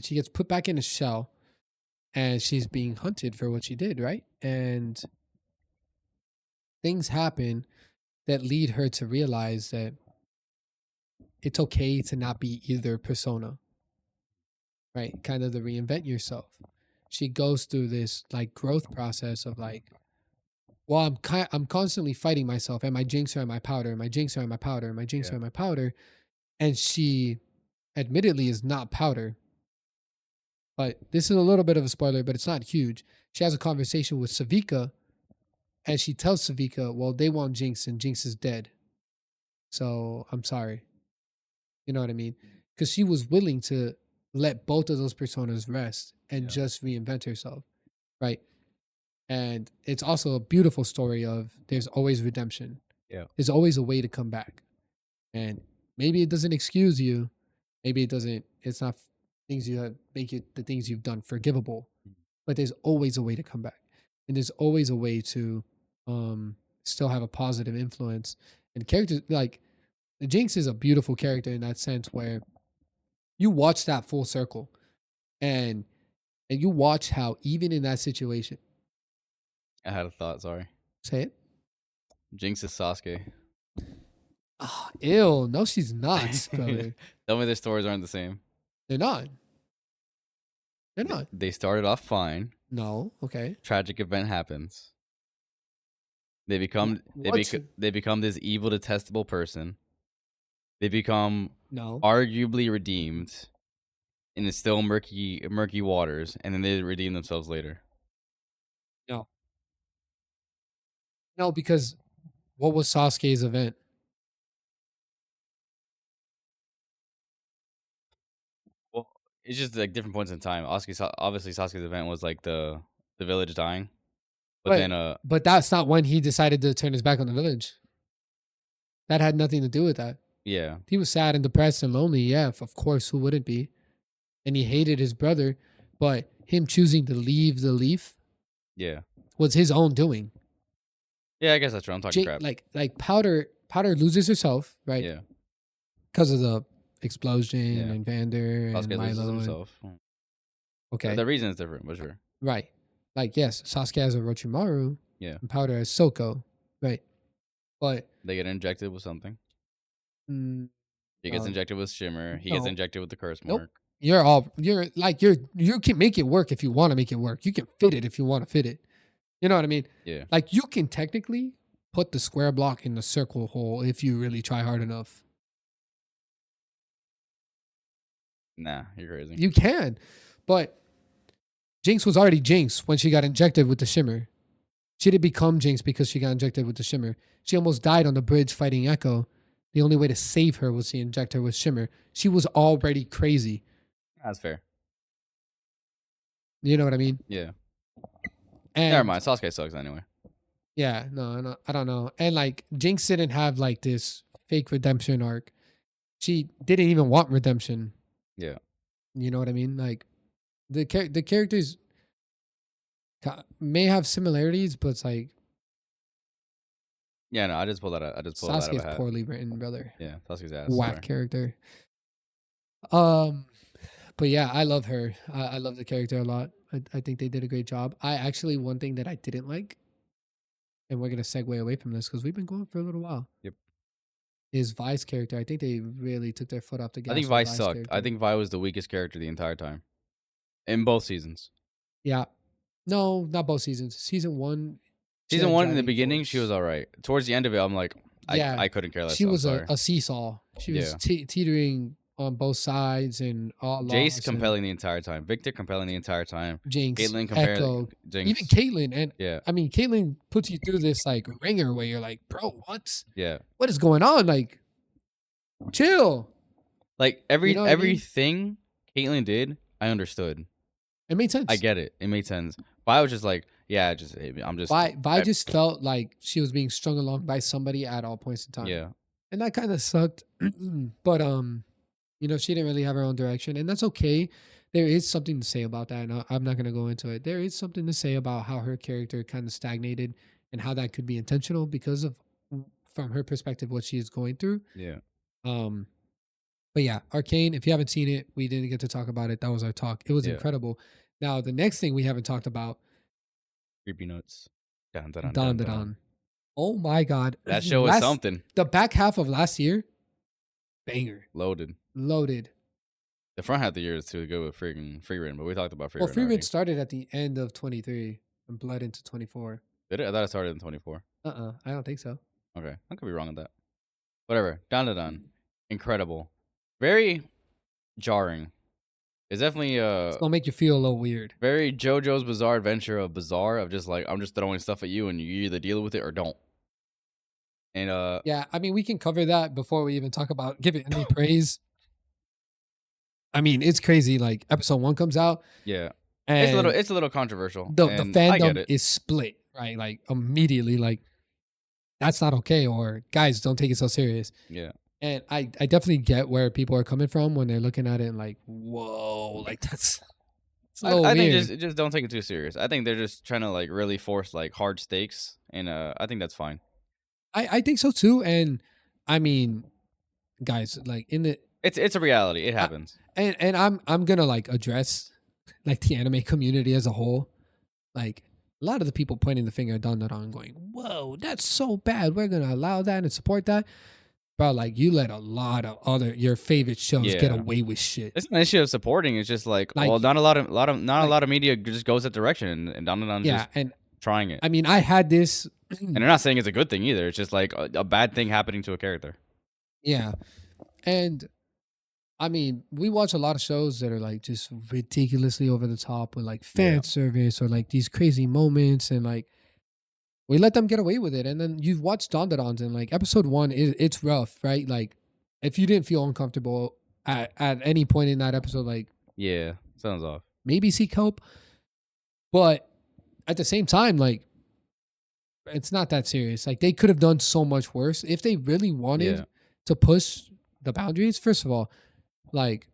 she gets put back in a shell and she's being hunted for what she did, right? And things happen that lead her to realize that it's okay to not be either persona, right? Kind of to reinvent yourself. She goes through this like growth process of like, well, I'm constantly fighting myself. Am I Jinx or am I Powder? Am I Jinx or am I Powder? Am I Jinx or am I Powder? And she admittedly is not Powder. But this is a little bit of a spoiler, but it's not huge. She has a conversation with Savika And she tells Savika, well, they want Jinx and Jinx is dead. So I'm sorry. You know what I mean? Because she was willing to let both of those personas rest and Yeah. just reinvent herself. Right. And it's also a beautiful story of there's always redemption. Yeah. There's always a way to come back. And maybe it doesn't excuse you. Maybe it doesn't, it's not things you have, make it the things you've done forgivable. But there's always a way to come back. And there's always a way to still have a positive influence. And characters like Jinx is a beautiful character in that sense where you watch that full circle and you watch how even in that situation, I had a thought. Sorry. say it. Jinx is Sasuke. Oh, ew. No, she's not, brother. Tell me their stories aren't the same. They're not. They're not. They started off fine. No. Okay. Tragic event happens. They become they become this evil, detestable person. They become No. arguably redeemed, and it's still murky waters, and then they redeem themselves later. No, because what was Sasuke's event? Well, it's just like different points in time. Obviously Sasuke's event was like the village dying, but Right. then But that's not when he decided to turn his back on the village. That had nothing to do with that. yeah, He was sad and depressed and lonely. Yeah, of course, who wouldn't be? And he hated his brother, but him choosing to leave the leaf yeah, was his own doing. yeah. I guess that's true. I'm talking crap. Like Powder loses herself, right? Yeah, Because of the explosion Yeah. and Vander and Sasuke loses Milo. himself. Okay, The reason is different, but sure. right. Like yes, Sasuke has a Orochimaru. Yeah. And Powder has Soko, right? But They get injected with something. mm, He gets Um, injected with Shimmer. He gets no. injected with the curse Nope. mark. you can make it work if you want to make it work. You can fit it if you want to fit it. You know what I mean? Yeah. Like you can technically put the square block in the circle hole if you really try hard enough. Nah, you're crazy. You can, but Jinx was already Jinx when she got injected with the Shimmer. She didn't become Jinx because she got injected with the Shimmer. She almost died on the bridge fighting Echo. The only way to save her was to inject her with Shimmer. She was already crazy. That's fair. You know what I mean? Yeah. And Never mind. Sasuke sucks anyway. yeah, no, I don't know. And like Jinx didn't have like this fake redemption arc. She didn't even want redemption. Yeah. You know what I mean? Like the characters may have similarities, but it's like Yeah, no, I just pulled that out. I just pulled that out of Sasuke's a hat. poorly written, brother. Yeah, Sasuke's ass. Whack Sorry. character. But yeah, I love her. I love the character a lot. I think they did a great job. One thing that I didn't like, and we're gonna segue away from this because we've been going for a little while. Yep. Is Vi's character. I think they really took their foot off the gas. I think with Vi Vi's sucked. character. I think Vi was the weakest character the entire time. In both seasons. Yeah. No, not both seasons. Season 1. she Season had 1 in the driving beginning, force. she was alright. Towards the end of it, I'm like, Yeah, I couldn't care less. She I'm was sorry. a seesaw. She was Yeah. teetering on both sides and all. Jace compelling the entire time. Victor compelling the entire time. Jinx, Caitlyn Echo, Jinx. even Caitlyn, and Yeah. I mean Caitlyn puts you through this like ringer where you're like, bro, Yeah. what is going on? Like, chill. Like You know what I mean? everything Caitlyn did, I understood. It made sense. I get it. It made sense. But I was just like, yeah, I'm just Vi just felt like she was being strung along by somebody at all points in time. yeah. And that kind of sucked. But she didn't really have her own direction, and that's okay. There is something to say about that, and I'm not going to go into it. There is something to say about how her character kind of stagnated and how that could be intentional because of, from her perspective, what she is going through. Yeah. But yeah, Arcane, if you haven't seen it, we didn't get to talk about it. That was our talk. It was Yeah. incredible. Now, the next thing we haven't talked about, Creepy notes. Dun, dun, dun, Don dun, Da dun. Don. Oh my God. That show was something. The back half of last year, banger. Loaded. Loaded. The front half of the year is too good with freaking Freerin, but we talked about Freerin. Well, Free already. Rin started at the end of 23 and bled into 24. Did it? I thought it started in 24. I don't think so. Okay. I could be wrong on that. Whatever. Dun. Incredible. Very jarring It's definitely It's gonna make you feel a little weird. very JoJo's Bizarre Adventure of Bizarre of just like I'm just throwing stuff at you and you either deal with it or don't. And Yeah, I mean, we can cover that before we even talk about giving any praise. I mean, it's crazy. Like episode 1 comes out, yeah, and it's a little controversial. the and I get fandom it. is split, right? Like immediately, like that's not okay, or guys, don't take it so serious. Yeah. And I definitely get where people are coming from when they're looking at it and like, whoa, like that's it's a little I think weird. just don't take it too serious. I think they're just trying to like really force like hard stakes, and I think that's fine. I think so too. And I mean, guys, like in the It's a reality. It happens. and I'm gonna like address like the anime community as a whole. Like a lot of the people pointing the finger at Dandadan going, whoa, that's so bad. We're gonna allow that and support that. But like you let a lot of other your favorite shows get Yeah. away with shit. It's not an issue of supporting. It's just like, Like- well, not a lot of not a like- lot of media just goes that direction, and Dandadan's Yeah, just and trying it. I mean I had this And they're not saying it's a good thing either. It's just like a bad thing happening to a character. yeah. And I mean, we watch a lot of shows that are like just ridiculously over the top with like fan Yeah. service or like these crazy moments, and like we let them get away with it. And then you've watched Dondadons, and like episode 1 it's rough, right? Like if you didn't feel uncomfortable at any point in that episode, like Yeah, sounds off. maybe seek help. But at the same time, like it's not that serious. Like they could have done so much worse if they really wanted Yeah. to push the boundaries. First of all, like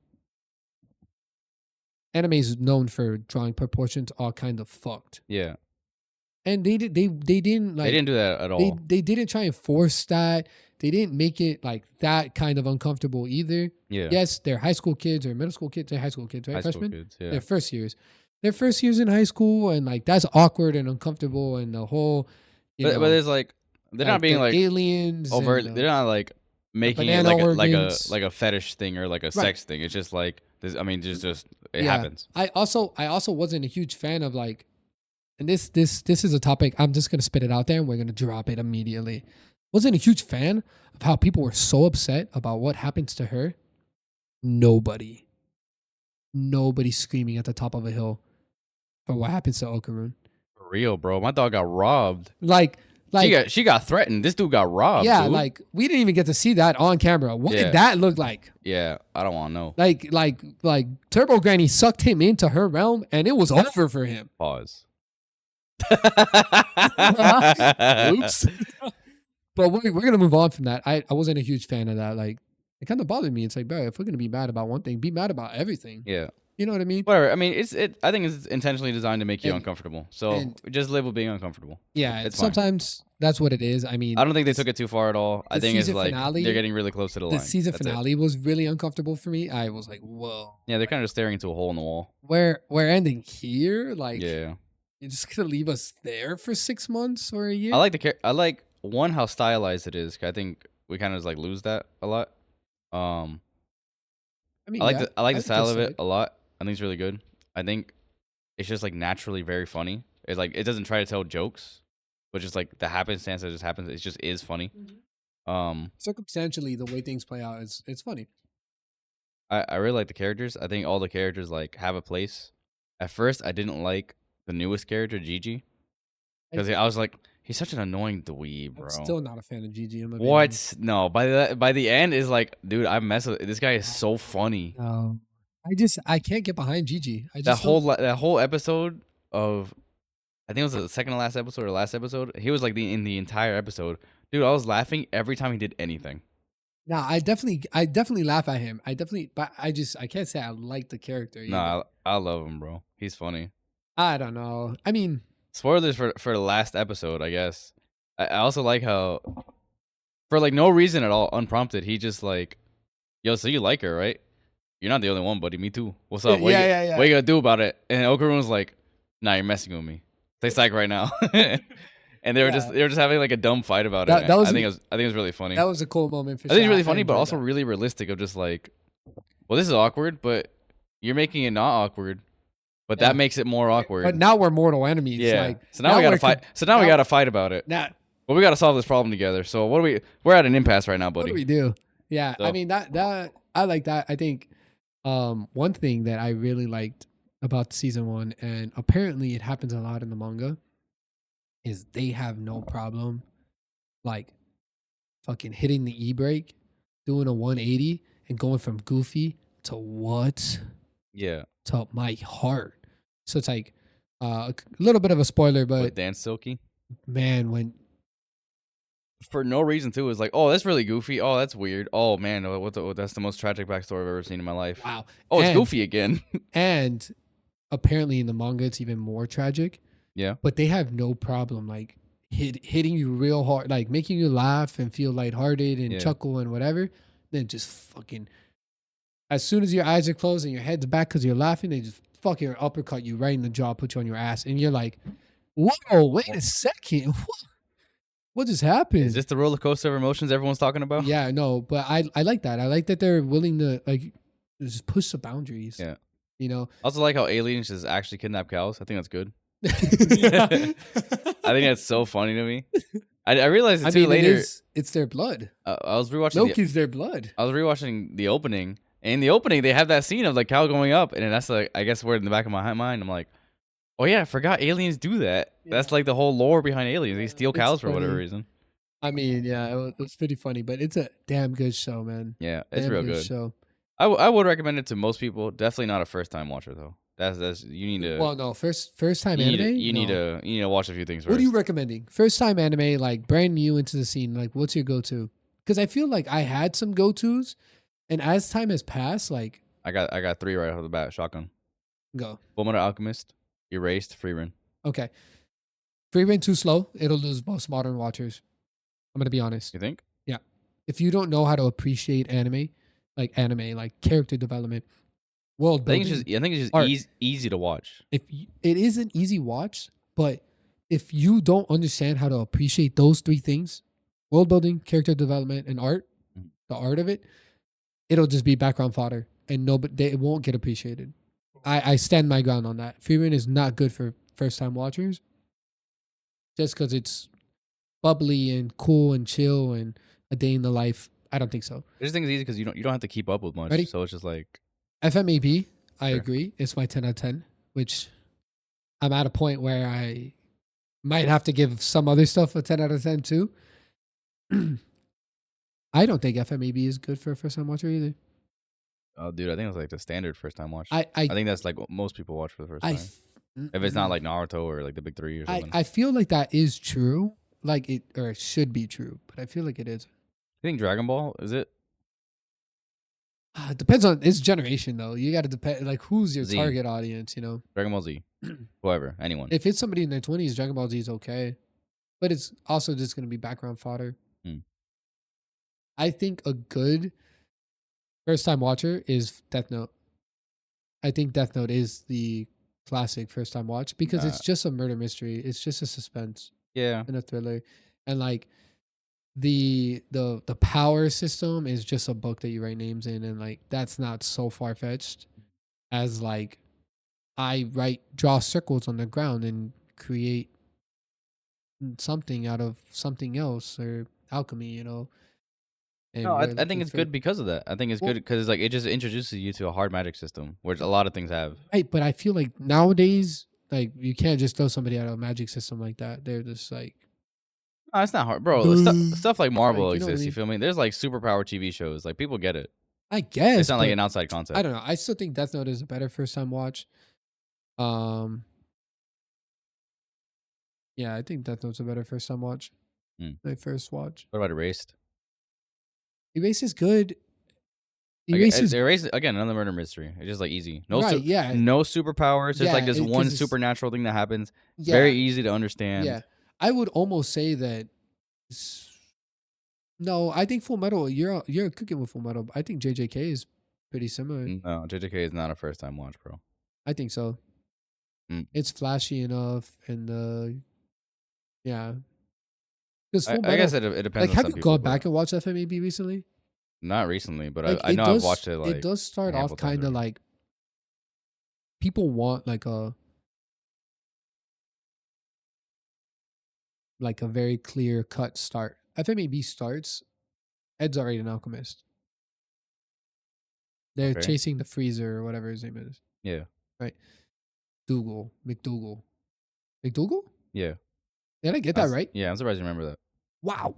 anime is known for drawing proportions all kind of fucked, Yeah, and they didn't like they didn't do that at all. they didn't try and force that. They didn't make it like that kind of uncomfortable either. Yeah, Yes, they're high school kids or middle school kids. They're high school kids, right? high school Freshmen. kids. Yeah, Their first years. Their first years in high school, and like that's awkward and uncomfortable, and the whole, but it's like they're not being the like aliens. over. and, They're not like making it banana like organs. a fetish thing or like a sex thing. It's just like this. I mean, just it Yeah. happens. I also wasn't a huge fan of like, and this is a topic I'm just gonna spit it out there and we're gonna drop it immediately. Wasn't a huge fan of how people were so upset about what happens to her. Nobody screaming at the top of a hill for what happens to Okarun. For real, bro. My dog got robbed. Like She got threatened. This dude got robbed. yeah, dude. like we didn't even get to see that on camera. What Yeah. did that look like? yeah. I don't want to know. Like Turbo Granny sucked him into her realm and it was over for him. Pause. Oops. But we're gonna move on from that. I wasn't a huge fan of that. Like it kind of bothered me. It's like, bro, if we're gonna be mad about one thing, be mad about everything. Yeah. You know what I mean? Whatever. I mean, I think it's intentionally designed to make you And- uncomfortable. So and- just live with being uncomfortable. Yeah. It's fine. Sometimes that's what it is. I mean, I don't think they took it too far at all. I the think it's season like finale- they're getting really close to the line. the season That's it. finale was really uncomfortable for me. I was like, whoa, Yeah, they're kind of staring into a hole in the wall. we're ending here. Like, Yeah. you're just gonna leave us there for 6 months or a year? I like I like one how stylized it is. 'Cause I think we kind of just like lose that a lot. I mean, I like yeah, the think style that's of it solid. a lot. I think it's really good. I think it's just like naturally very funny. It's like it doesn't try to tell jokes, but just like the happenstance that just happens, it just is funny. Circumstantially, the way things play out, it's funny. I really like the characters. I think all the characters like have a place. At first, I didn't like the newest character, Gigi, because I was like, he's such an annoying dweeb, bro. I'm still not a fan of Gigi. I'm gonna be What? honest. No, by the end is like, dude, I mess with this guy is so funny. No, I can't get behind Gigi. I That just that whole episode of, I think it was the second to last episode or last episode. He was like in the entire episode, dude. I was laughing every time he did anything. no, I definitely laugh at him. But I can't say I like the character. Either. No, I love him, bro. He's funny. I don't know. I mean, Spoilers for the last episode, I guess. I also like how, for like no reason at all, unprompted, he just like, yo, so you like her, right? You're not the only one, buddy. Me too. What's up? What Yeah. What you gonna do about it? And Okarun's like, nah, you're messing with me. Stay psych right now. And they were just having like a dumb fight about it. That was I think it was really funny. that was a cool moment for I think it's sure. really funny, but enjoyed also that. really realistic of just like, well, this is awkward, but you're making it not awkward, but Yeah. that makes it more awkward. But now we're mortal enemies. yeah. Like, So now we gotta fight. So now we now- gotta fight about it. Now, But we gotta solve this problem together. So we're at an impasse right now, what buddy. do we do? Yeah, I So- mean that I like that. I think One thing that I really liked about season one, and apparently it happens a lot in the manga, is they have no problem like fucking hitting the e brake, doing a 180, and going from Goofy to what Yeah, to my heart. So it's like a little bit of a spoiler, with but Dan Silky. man, when For no reason too. It's like, oh, that's really goofy. Oh, that's weird. Oh man, that's the most tragic backstory I've ever seen in my life. wow, Oh, it's and Goofy again. and apparently in the manga it's even more tragic. Yeah. But they have no problem like hitting you real hard, like making you laugh and feel lighthearted and Yeah. chuckle and whatever. Then just fucking, as soon as your eyes are closed and your head's back because you're laughing, they just fucking uppercut you right in the jaw, put you on your ass, and you're like, "Whoa, wait a second, what just happened?" Is this the roller coaster of emotions everyone's talking about? Yeah, no, but I like that. I like that they're willing to like just push the boundaries. Yeah. You know. I also like how aliens just actually kidnap cows. I think that's good. Yeah. I think that's so funny to me. I realized it I too mean, later. it's their blood. I was rewatching. Loki's their blood. I was rewatching the opening. And in the opening, they have that scene of like cow going up, and then that's like, I guess, where in the back of my mind, I'm like, oh yeah, I forgot aliens do that. Yeah. That's like the whole lore behind aliens. They steal It's cows for whatever funny. reason. I mean, yeah, it was pretty funny, but it's a damn good show, man. Yeah, it's Damn real good. show. I would recommend it to most people. Definitely not a first time watcher though. That's you need to. Well, no, first time you need anime. to, you need No. to watch a few things first. What are you recommending? First time anime, like brand new into the scene. Like, what's your go to? Because I feel like I had some go tos, and as time has passed, like I got 3 right off the bat. Shotgun. go. Fullmetal Alchemist. Erased. Free Run. Okay, Free Reign too slow. It'll lose most modern watchers. I'm gonna be honest. You think? If you don't know how to appreciate anime, like character development, world I think building, it's just art. easy to watch. It is an easy watch, but if you don't understand how to appreciate those three things, world building, character development, and art, Mhm. the art of it, it'll just be background fodder, and it won't get appreciated. I stand my ground on that. Freeman is not good for first time watchers, just because it's bubbly and cool and chill and a day in the life. I don't think so. I just think it's easy because you don't have to keep up with much. Ready? So it's just like FMAB, I Sure. agree. It's my 10 out of 10, which I'm at a point where I might have to give some other stuff a 10 out of 10 too. I don't think FMAB is good for a first time watcher either. oh dude, I think it's like the standard first time watch. I I think that's like what most people watch for the first I, time. If it's not like Naruto or like the big 3 or something. I feel like that is true, like it or it should be true, but I feel like it is. I think Dragon Ball is it? It depends on its generation though. You got to depend like who's your Z. target audience, you know. Dragon Ball Z. Whoever, anyone. If it's somebody in their 20s, Dragon Ball Z is okay, but it's also just going to be background fodder. Hmm. I think a good first time watcher is Death Note. I think Death Note is the classic first time watch because it's just a murder mystery. It's just a suspense Yeah. and a thriller, and like the power system is just a book that you write names in, and like that's not so far fetched as like I draw circles on the ground and create something out of something else or alchemy, you know. And No, we're I looking think it's for- good because of that. I think it's Well- good because like it just introduces you to a hard magic system, which a lot of things have. Right, but I feel like nowadays, like you can't just throw somebody out of a magic system like that. They're just like, No, it's not hard, bro. Stuff, Boo. stuff like Marvel Like, you know what I exists. You mean? feel me? There's like superpower TV shows. Like people get it. I guess It's not like but an outside concept. I don't know. I still think Death Note is a better first time watch. Yeah, I think Death Note's a better first time watch. My first watch. What about Erased? Erase is good. Like, Erase is Erased again, another murder mystery. It's just like easy. No, right. Yeah, no superpowers. Just like Yeah, this 'cause one it's- supernatural thing that happens. yeah, Very easy to understand. yeah. I would almost say that. No, I think Full Metal. You're cooking with Full Metal. I think JJK is pretty similar. No, JJK is not a first time watch, bro. I think so. Mm. It's flashy enough, and yeah. Because Full I Metal, guess it depends. like, on have some you people, gone but back and watched FMAB recently? Not recently, but Like, I know I've watched it. Like it does start handful off of times kind of already. like people want like a very clear cut start. FMAB starts. Ed's already an alchemist. They're Okay. chasing the freezer or whatever his name is. Yeah. McDougal. Yeah. Did I get that That's- right? Yeah, I'm surprised you remember that. Wow.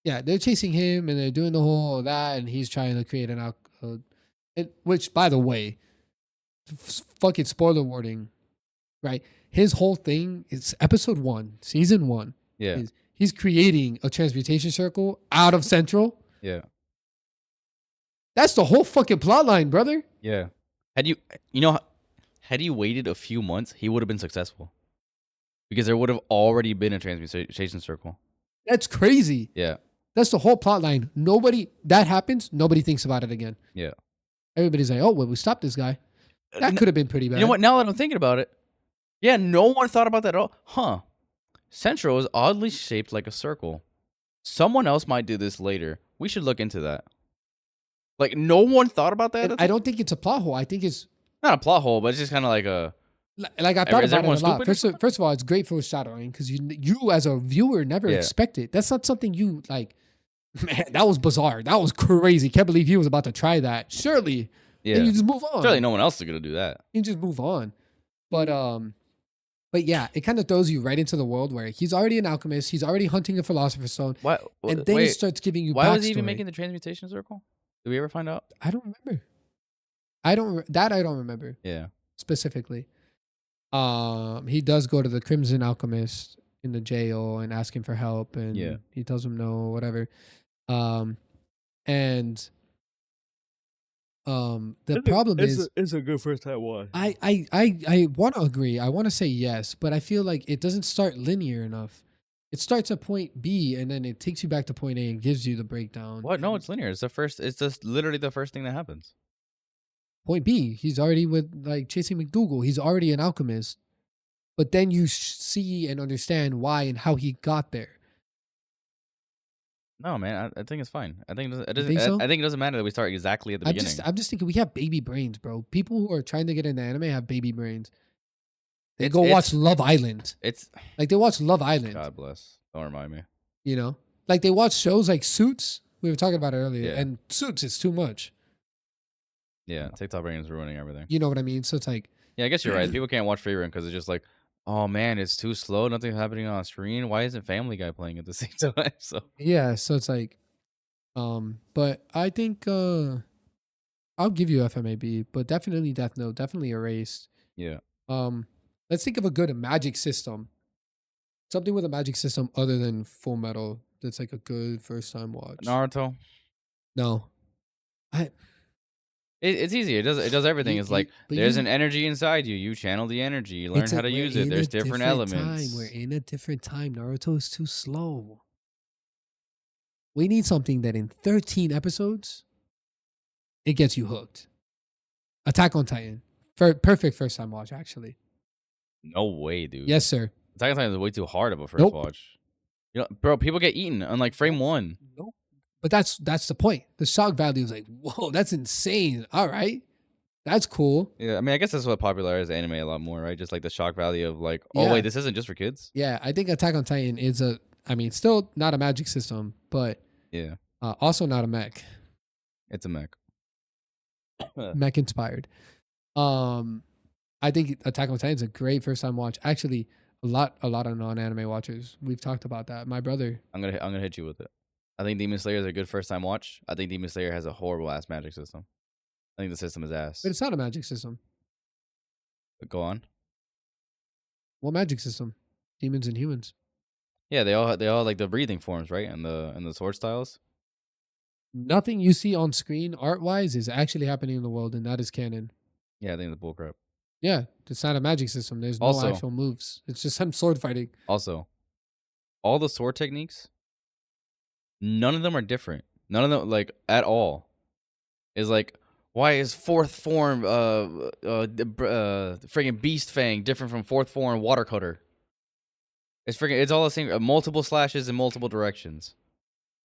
Yeah, they're chasing him and they're doing the whole that, and he's trying to create which, by the way, fucking spoiler warning, right? His whole thing is episode 1, season 1. Yeah. He's creating a transmutation circle out of Central. Yeah. That's the whole fucking plot line, brother. Yeah. Had you waited a few months, he would have been successful. Because there would have already been a transmutation circle. That's crazy. Yeah. That's the whole plot line. That happens, nobody thinks about it again. Yeah. Everybody's like, oh, well, we stopped this guy. That could have been pretty bad. You know what? Now that I'm thinking about it, yeah, no one thought about that at all. Huh. Central is oddly shaped like a circle. Someone else might do this later. We should look into that. Like, no one thought about that? I don't think it's a plot hole. I think it's Not a plot hole, but it's just kind of like a... like I thought Is about it a everyone lot. stupid? First of all, it's great foreshadowing because you as a viewer never Yeah. expect it. That's not something you like. Man, that was bizarre. That was crazy. Can't believe he was about to try that. Surely, Yeah. then you just move on. Surely no one else is going to do that. You just move on. But yeah, it kind of throws you right into the world where he's already an alchemist. He's already hunting a philosopher's stone, Why? and then it starts giving you. Why was he backstory. even making the transmutation circle? Did we ever find out? I don't remember. I don't remember Yeah. specifically. He does go to the Crimson Alchemist in the jail and ask him for help, and Yeah. he tells him no, whatever. And the problem is it's a good first time watch. I want to agree. I want to say yes, but I feel like it doesn't start linear enough. It starts at point B and then it takes you back to point A and gives you the breakdown. What? No, it's linear. It's the first. It's just literally the first thing that happens. Point B, he's already with like chasing McDougal. He's already an alchemist, but then you see and understand why and how he got there. No, man. I think it's fine. I think it You doesn't. think so? I think it doesn't matter that we start exactly at the beginning. I'm just thinking we have baby brains, bro. People who are trying to get into anime have baby brains. They It's- go it's- watch Love Island. It's Like they watch Love Island. God bless. Don't remind me. You know, like they watch shows like Suits. We were talking about it earlier, Yeah. and Suits is too much. Yeah, TikTok brain is ruining everything. You know what I mean? So it's like, Yeah, I guess you're right. People can't watch Free Run because it's just like, oh man, it's too slow. Nothing's happening on screen. Why isn't Family Guy playing at the same time? So yeah. So it's like, but I think I'll give you FMAB, but definitely Death Note, definitely Erased. yeah, Let's think of a good magic system. Something with a magic system other than Full Metal. That's like a good first time watch. Naruto. No. It's easy. It does everything. It's like but there's you- an energy inside you. You channel the energy. You learn how to we're use it. in There's a different elements. Time. We're in a different time. Naruto is too slow. We need something that in 13 episodes, it gets you hooked. Attack on Titan. Perfect first time watch, actually. No way, dude. Yes, sir. Attack on Titan is way too hard of a first Nope. watch. You know, bro, people get eaten on like frame 1. Nope. But that's the point. The shock value is like, whoa, that's insane. All right. That's cool. Yeah, I mean, I guess that's what popularized anime a lot more, right? Just like the shock value of like, oh Yeah. wait, this isn't just for kids. Yeah, I think Attack on Titan is still not a magic system, but Yeah, also not a mech. it's a mech. Mech inspired. I think Attack on Titan is a great first time watch. Actually, a lot of non-anime watchers. We've talked about that. My brother. I'm gonna hit you with it. I think Demon Slayer is a good first time watch. I think Demon Slayer has a horrible ass magic system. I think the system is ass. But it's not a magic system. But go on. What magic system? Demons and humans. Yeah, they all like the breathing forms, right? And the sword styles. Nothing you see on screen art-wise is actually happening in the world, and that is canon. Yeah, I think it's bullcrap. Yeah, it's not a magic system. There's no Also- actual moves. It's just some sword fighting. Also, all the sword techniques, none of them are different. None of them like at all. Is like, why is fourth form friggin' beast fang different from fourth form water cutter? It's all the same. Multiple slashes in multiple directions.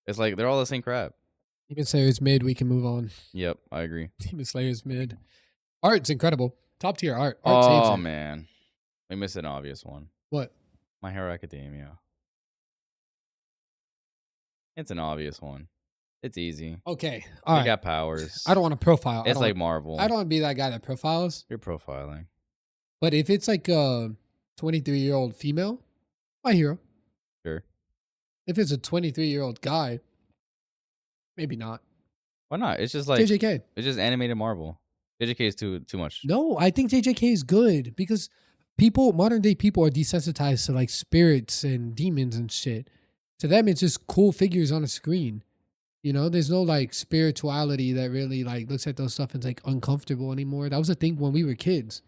It's like they're all the same crap. Demon Slayer's mid. We can move on. Yep, I agree. Demon Slayer's mid. Art's incredible. Top tier art. Art saves Oh it. man, we missed an obvious one. What? My Hero Academia. It's an obvious one. It's easy. Okay, all They right. got powers. I don't want to profile. It's like Marvel. I don't want to be that guy that profiles. You're profiling. But if it's like a 23-year-old female, my hero. Sure. If it's a 23-year-old guy, maybe not. Why not? It's just like JJK. it's just animated Marvel. JJK is too much. No, I think JJK is good because modern day people are desensitized to like spirits and demons and shit. To them, it's just cool figures on a screen. You know, there's no like spirituality that really like looks at those stuff and is like uncomfortable anymore. That was the thing when we were kids.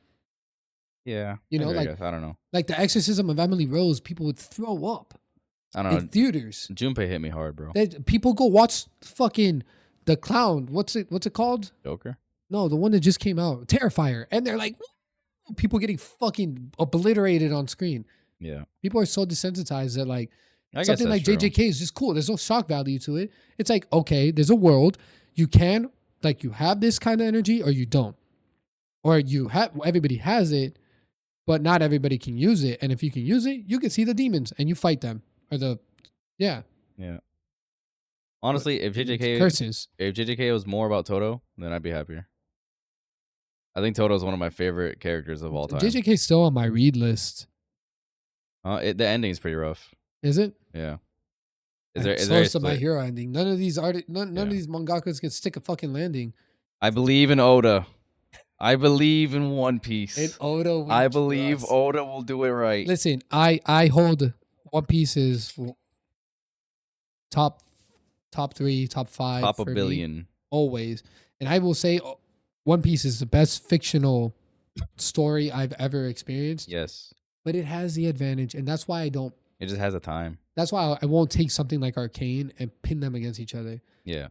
Yeah. You know, maybe, like I guess. I don't know. Like the Exorcism of Emily Rose, people would throw up I don't know. in theaters. Junpei hit me hard, bro. People go watch fucking The Clown. What's it called? Joker? No, the one that just came out, Terrifier, and they're like, people getting fucking obliterated on screen. Yeah. People are so desensitized that like I guess something like that's true. JJK is just cool. There's no shock value to it. It's like, okay, there's a world. You can like you have this kind of energy or you don't, or you have everybody has it, but not everybody can use it. And if you can use it, you can see the demons and you fight them or Yeah. Honestly, if curses. JJK was more about Toto, then I'd be happier. I think Toto is one of my favorite characters of all time. JJK is still on my read list. The ending is pretty rough. Is it? Yeah. So is My Hero ending. None of these none of these mangakas can stick a fucking landing. I believe in Oda. I believe in One Piece. And Oda, I believe Oda will do it right. Listen, I hold One Piece's top 3, top 5, top a for billion me, always. And I will say One Piece is the best fictional story I've ever experienced. Yes. But it has the advantage, and that's why I don't. It just has a time. That's why I won't take something like Arcane and pin them against each other. Yeah.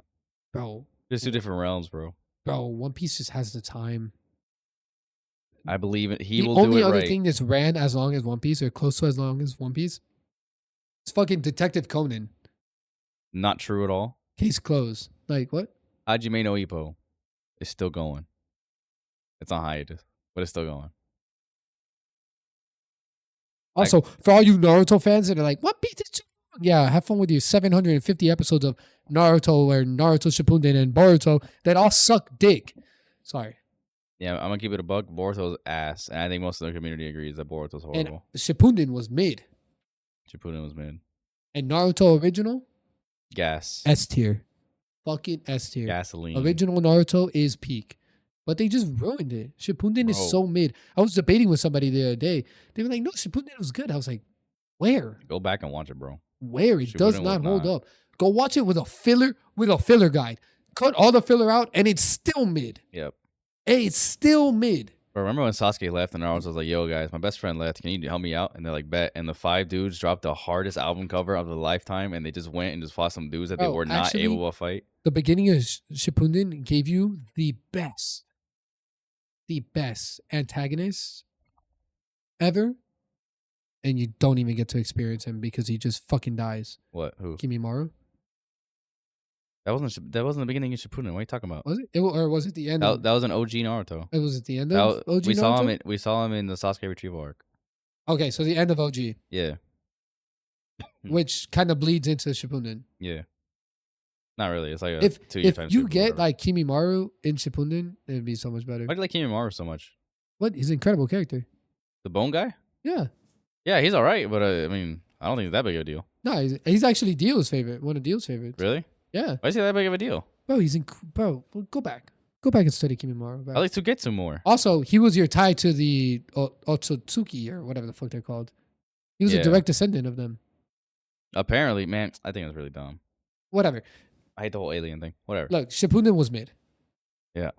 Bro. Just two different realms, bro. Bro, One Piece just has the time. I believe it. He the will do it right. The only other thing that's ran as long as One Piece or close to as long as One Piece is fucking Detective Conan. Not true at all. Case closed. Like, what? Hajime no Ippo is still going. It's on hiatus, but it's still going. Also, for all you Naruto fans that are like, One Piece is too long. Yeah, have fun with your 750 episodes of Naruto or Naruto Shippuden and Boruto that all suck dick. Sorry. Yeah, I'm gonna keep it a buck. Boruto's ass, and I think most of the community agrees that Boruto's horrible. And Shippuden was mid. Shippuden was mid. And Naruto original? Gas. S tier. Fucking S tier. Gasoline. Original Naruto is peak. But they just ruined it. Shippuden is so mid. I was debating with somebody the other day. They were like, no, Shippuden was good. I was like, where? Go back and watch it, bro. Where? It does not hold up. Go watch it with a filler guide. Cut all the filler out and it's still mid. Yep. Hey, it's still mid. But remember when Sasuke left and Naruto was like, yo, guys, my best friend left. Can you help me out? And they're like, bet. And the 5 dudes dropped the hardest album cover of their lifetime and they just went and just fought some dudes that they were not able to fight. The beginning of Shippuden gave you the best antagonist ever. And you don't even get to experience him because he just fucking dies. What? Who? Kimimaru. That wasn't the beginning of Shippuden. What are you talking about? Was it? Or was it the end? That was an OG Naruto. It was at the end of OG we Naruto? We saw him in the Sasuke retrieval arc. Okay, so the end of OG. Yeah. Which kind of bleeds into Shippuden. Yeah. Not really. It's like a if 2 year time. If you get like Kimimaru in Shippuden, it would be so much better. Why do you like Kimimaru so much? What? He's an incredible character. The bone guy? Yeah. Yeah, he's all right, but I mean, I don't think it's that big of a deal. No, he's actually Dio's favorite. One of Dio's favorites. Really? Yeah. Why is he that big of a deal? Bro, bro, go back. Go back and study Kimimaru. Bro. I like Sugetsu more. Also, he was your tie to the Otsutsuki or whatever the fuck they're called. He was a direct descendant of them. Apparently, man, I think it was really dumb. Whatever. I hate the whole alien thing. Whatever. Look, Shippuden was mid. Yeah.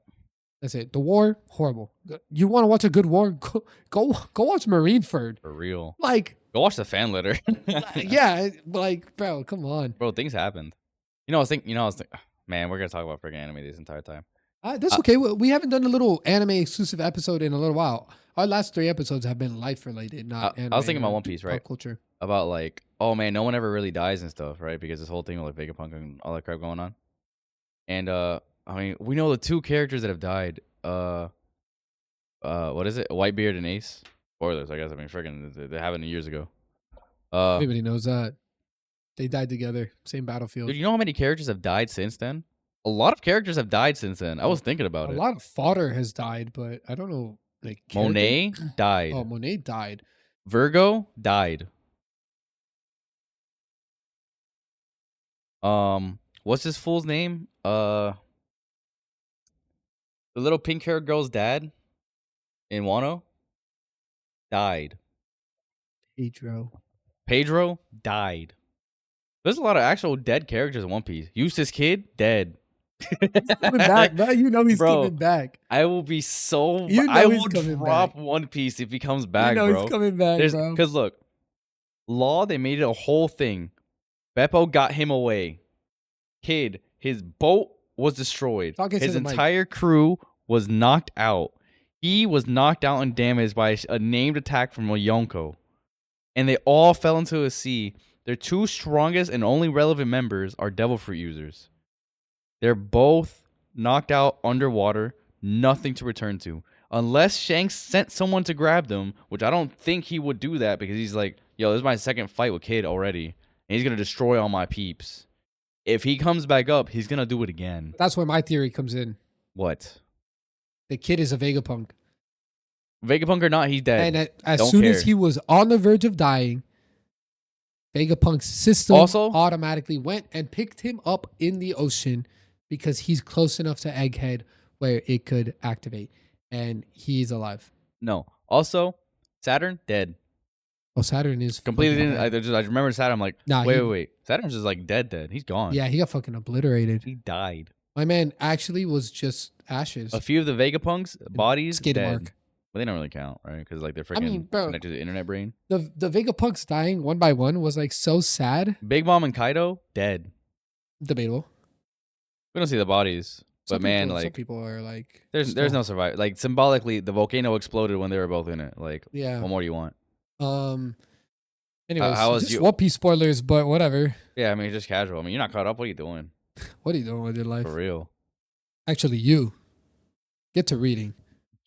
That's it. The war, horrible. You want to watch a good war? Go watch Marineford. For real. Like, go watch the fan letter. yeah, like, bro, come on. Bro, things happened. I was thinking, man, we're gonna talk about freaking anime this entire time. That's okay. We haven't done a little anime exclusive episode in a little while. Our last 3 episodes have been life related, not anime. I was thinking about One Piece, right? Culture. About like, oh man, no one ever really dies and stuff, right? Because this whole thing with like Vegapunk and all that crap going on. And I mean, we know the 2 characters that have died. What is it? Whitebeard and Ace. Spoilers, I guess. I mean, freaking, they happened years ago. Everybody knows that. They died together, same battlefield. Dude, you know how many characters have died since then? A lot of characters have died since then. I was thinking about A it. lot of fodder has died, but I don't know. Like Monet died. Oh, Monet died. Virgo died. What's this fool's name? The little pink haired girl's dad in Wano died. Pedro died. There's a lot of actual dead characters in One Piece. Eustace Kid dead. Coming back, bro. You know he's Bro, coming back. I will be so. You know I he's will coming drop back. One Piece if he comes back, You know bro. he's coming back, bro. Because look, Law, they made it a whole thing. Beppo got him away. Kid, his boat was destroyed. Talking to His the mic. entire crew was knocked out. He was knocked out and damaged by a named attack from a Yonko. And they all fell into a sea. Their two strongest and only relevant members are Devil Fruit users. They're both knocked out underwater, nothing to return to. Unless Shanks sent someone to grab them, which I don't think he would do that because he's like, yo, this is my second fight with Kid already. And he's going to destroy all my peeps. If he comes back up, he's going to do it again. That's where my theory comes in. What? The kid is a Vegapunk. Vegapunk or not, he's dead. And as Don't soon care. as he was on the verge of dying, Vegapunk's system Also- automatically went and picked him up in the ocean because he's close enough to Egghead where it could activate. And he's alive. No. Also, Saturn, dead. Oh, Saturn is Completely fucking didn't. dead. I remember Saturn. I'm like, Nah, wait. Saturn's just like dead. He's gone. Yeah, he got fucking obliterated. He died. My man actually was just ashes. A few of the Vegapunks' bodies Skid dead. mark. But they don't really count, right? Because like they're freaking mean, bro. connected to the internet brain. The Vegapunks dying one by one was like so sad. Big Mom and Kaido dead. Debatable. We don't see the bodies, but Some man, people, some like people are like, there's still- no survival. Like symbolically, the volcano exploded when they were both in it. Like, Yeah. what more do you want? Anyways, how was just you- One Piece spoilers, but whatever. Yeah, I mean, it's just casual. I mean, you're not caught up. What are you doing? What are you doing with your life? For real. Actually, you get to reading.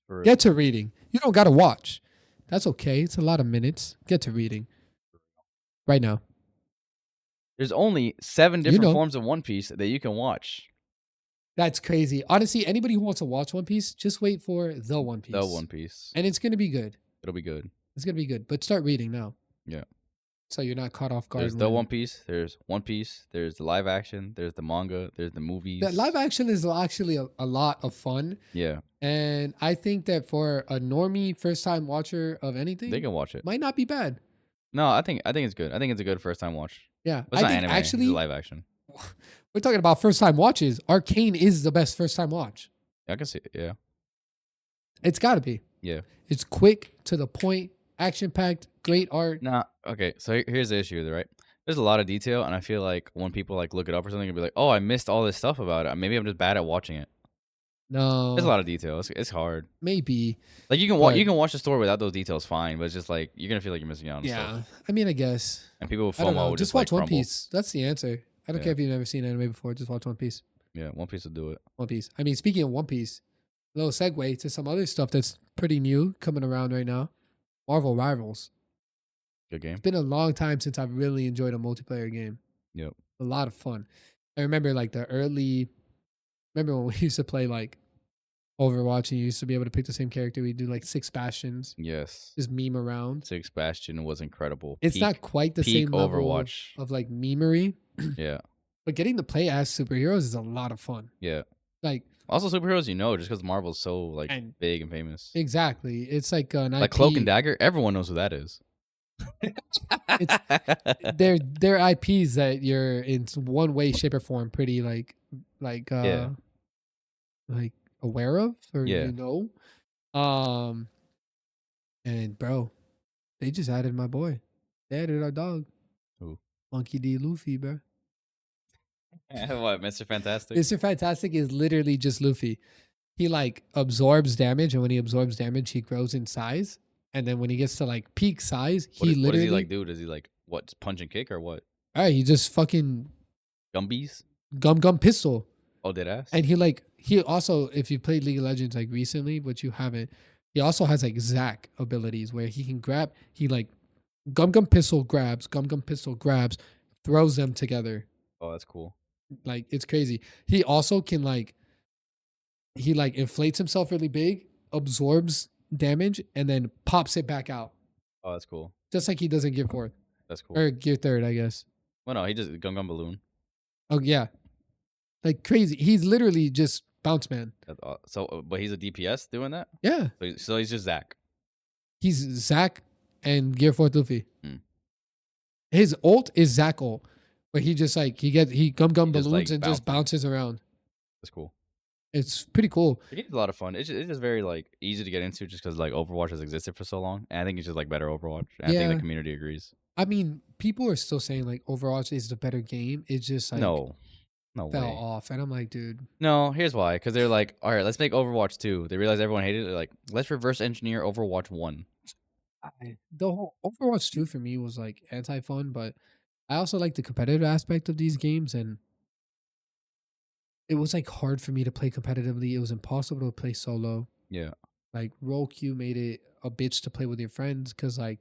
For real. Get to reading. You don't gotta watch. That's okay. It's a lot of minutes. Get to reading. Right now. There's only 7 different know. forms of One Piece that you can watch. That's crazy. Honestly, anybody who wants to watch One Piece, just wait for the One Piece. The One Piece. And it's gonna be good. It'll be good. It's gonna be good. But start reading now. Yeah. So you're not caught off guard. There's the when- One Piece. There's One Piece. There's the live action. There's the manga. There's the movies. The live action is actually a lot of fun. Yeah, And I think that for a normie first time watcher of anything, they can watch it. might not be bad. No, I think it's good. I think it's a good first time watch. Yeah. It's I not think anime. actually It's live action. we're talking about first time watches. Arcane is the best first time watch. I can see it. Yeah, It's gotta be. yeah. It's quick, to the point, action packed, great art. Nah. Okay. So here's the issue, right? There's a lot of detail, and I feel like when people like look it up or something, they'll be like, "Oh, I missed all this stuff about it. Maybe I'm just bad at watching it." No, There's a lot of detail. It's hard. maybe. Like you But- can watch the story without those details, fine. But it's just like you're gonna feel like you're missing out on Yeah. stuff. I mean, I guess. And people with I don't know. FOMO Just just like watch One crumble. Piece. That's the answer. I don't Yeah. care if you've never seen anime before. Just watch One Piece. Yeah, One Piece will do it. One Piece. I mean, speaking of One Piece, a little segue to some other stuff that's pretty new coming around right now. Marvel Rivals. Good game. It's been a long time since I've really enjoyed a multiplayer game. Yep. A lot of fun. I remember like remember when we used to play like Overwatch and you used to be able to pick the same character. We'd do like 6 Bastions, Yes. just meme around. Six Bastion was incredible. It's Peak- not quite the peak same level Overwatch. of like memery, Yeah. but getting to play as superheroes is a lot of fun. Yeah. Like, Also, superheroes, just because Marvel's so like And- big and famous. exactly. It's like an Like IP. Cloak and Dagger, everyone knows who that is. They're IPs that you're in one way, shape, or form pretty like Yeah. like aware of or Yeah. you know. And bro, they just added my boy. They added our dog. Who? Monkey D. Luffy, bro. What, Mr. Fantastic? Mr. Fantastic is literally just Luffy. He like absorbs damage, and when he absorbs damage, he grows in size. And then when he gets to like peak size, What he does literally he like do? Does he like what, punch and kick or what? all right, he just fucking Gumbies? gum pistol. Oh, dead ass? And he also, if you played League of Legends like recently, which you haven't, he also has like Zack abilities where he can grab, he like gum pistol grabs, throws them together. Oh, that's cool. Like it's crazy. He also can like he like inflates himself really big, absorbs damage, and then pops it back out, Oh, that's cool. just like he does in Gear 4 That's cool. or Gear 3rd, I guess. Well, no, he just Gun Balloon. Oh yeah, like crazy. He's literally just bounce man. But he's a DPS doing that. Yeah, So he's just Zac. he's Zac and Gear 4 Luffy. Hmm. His ult is Zac ult, but he just like he gum He balloons just, like, and just bounces around. That's cool. It's pretty cool. The game's a lot of fun. It's just very like easy to get into, just because like Overwatch has existed for so long, and I think it's just like better Overwatch. And I think Yeah. the community agrees. I mean, people are still saying like Overwatch is the better game. It's just like No fell way. off, and I'm like, dude, No, here's why. Because they're like, all right, let's make Overwatch 2. They realize everyone hated it. They're like, let's reverse engineer Overwatch 1. the whole Overwatch 2 for me was like anti-fun, but I also like the competitive aspect of these games, and it was like hard for me to play competitively. It was impossible to play solo. Yeah. Like role queue made it a bitch to play with your friends because like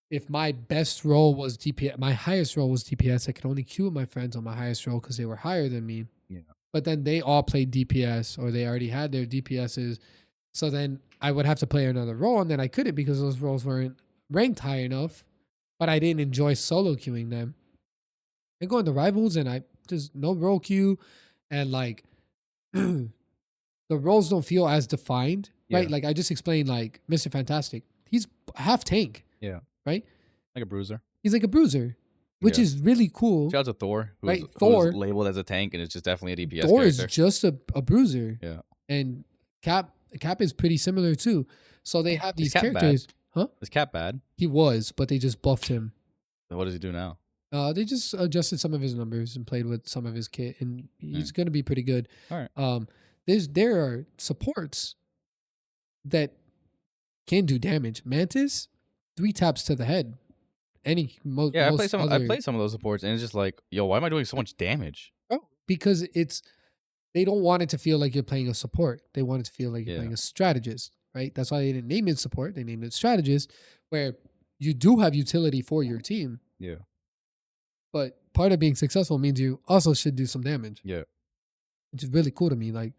if my best role was DPS, my highest role was DPS, I could only queue with my friends on my highest role because they were higher than me. Yeah. But then they all played DPS or they already had their DPSs. So then I would have to play another role, and then I couldn't because those roles weren't ranked high enough. But I didn't enjoy solo queuing them. I go into rivals and I just no role queue, and like the roles don't feel as defined, right? Yeah. Like I just explained, like Mr. Fantastic, he's half tank. Yeah. Right? Like a bruiser. He's like a bruiser, which Yeah. is really cool. Shout out to Thor, Right, who's Thor. labeled as a tank, and it's just definitely a DPS Thor is character. just a bruiser. Yeah. And Cap is pretty similar too. So they have these Cap bad? characters. Huh? Is Cap bad? He was, but they just buffed him. What does he do now? They just adjusted some of his numbers and played with some of his kit, and he's gonna be pretty good. All right. There are supports that can do damage. Mantis, 3 taps to the head. Yeah, I played some of those supports, and it's just like, yo, why am I doing so much damage? Oh, because they don't want it to feel like you're playing a support. They want it to feel like you're Yeah. playing a strategist, right? That's why they didn't name it support. They named it strategist, where you do have utility for your team. Yeah. But part of being successful means you also should do some damage. Yeah. Which is really cool to me. Like,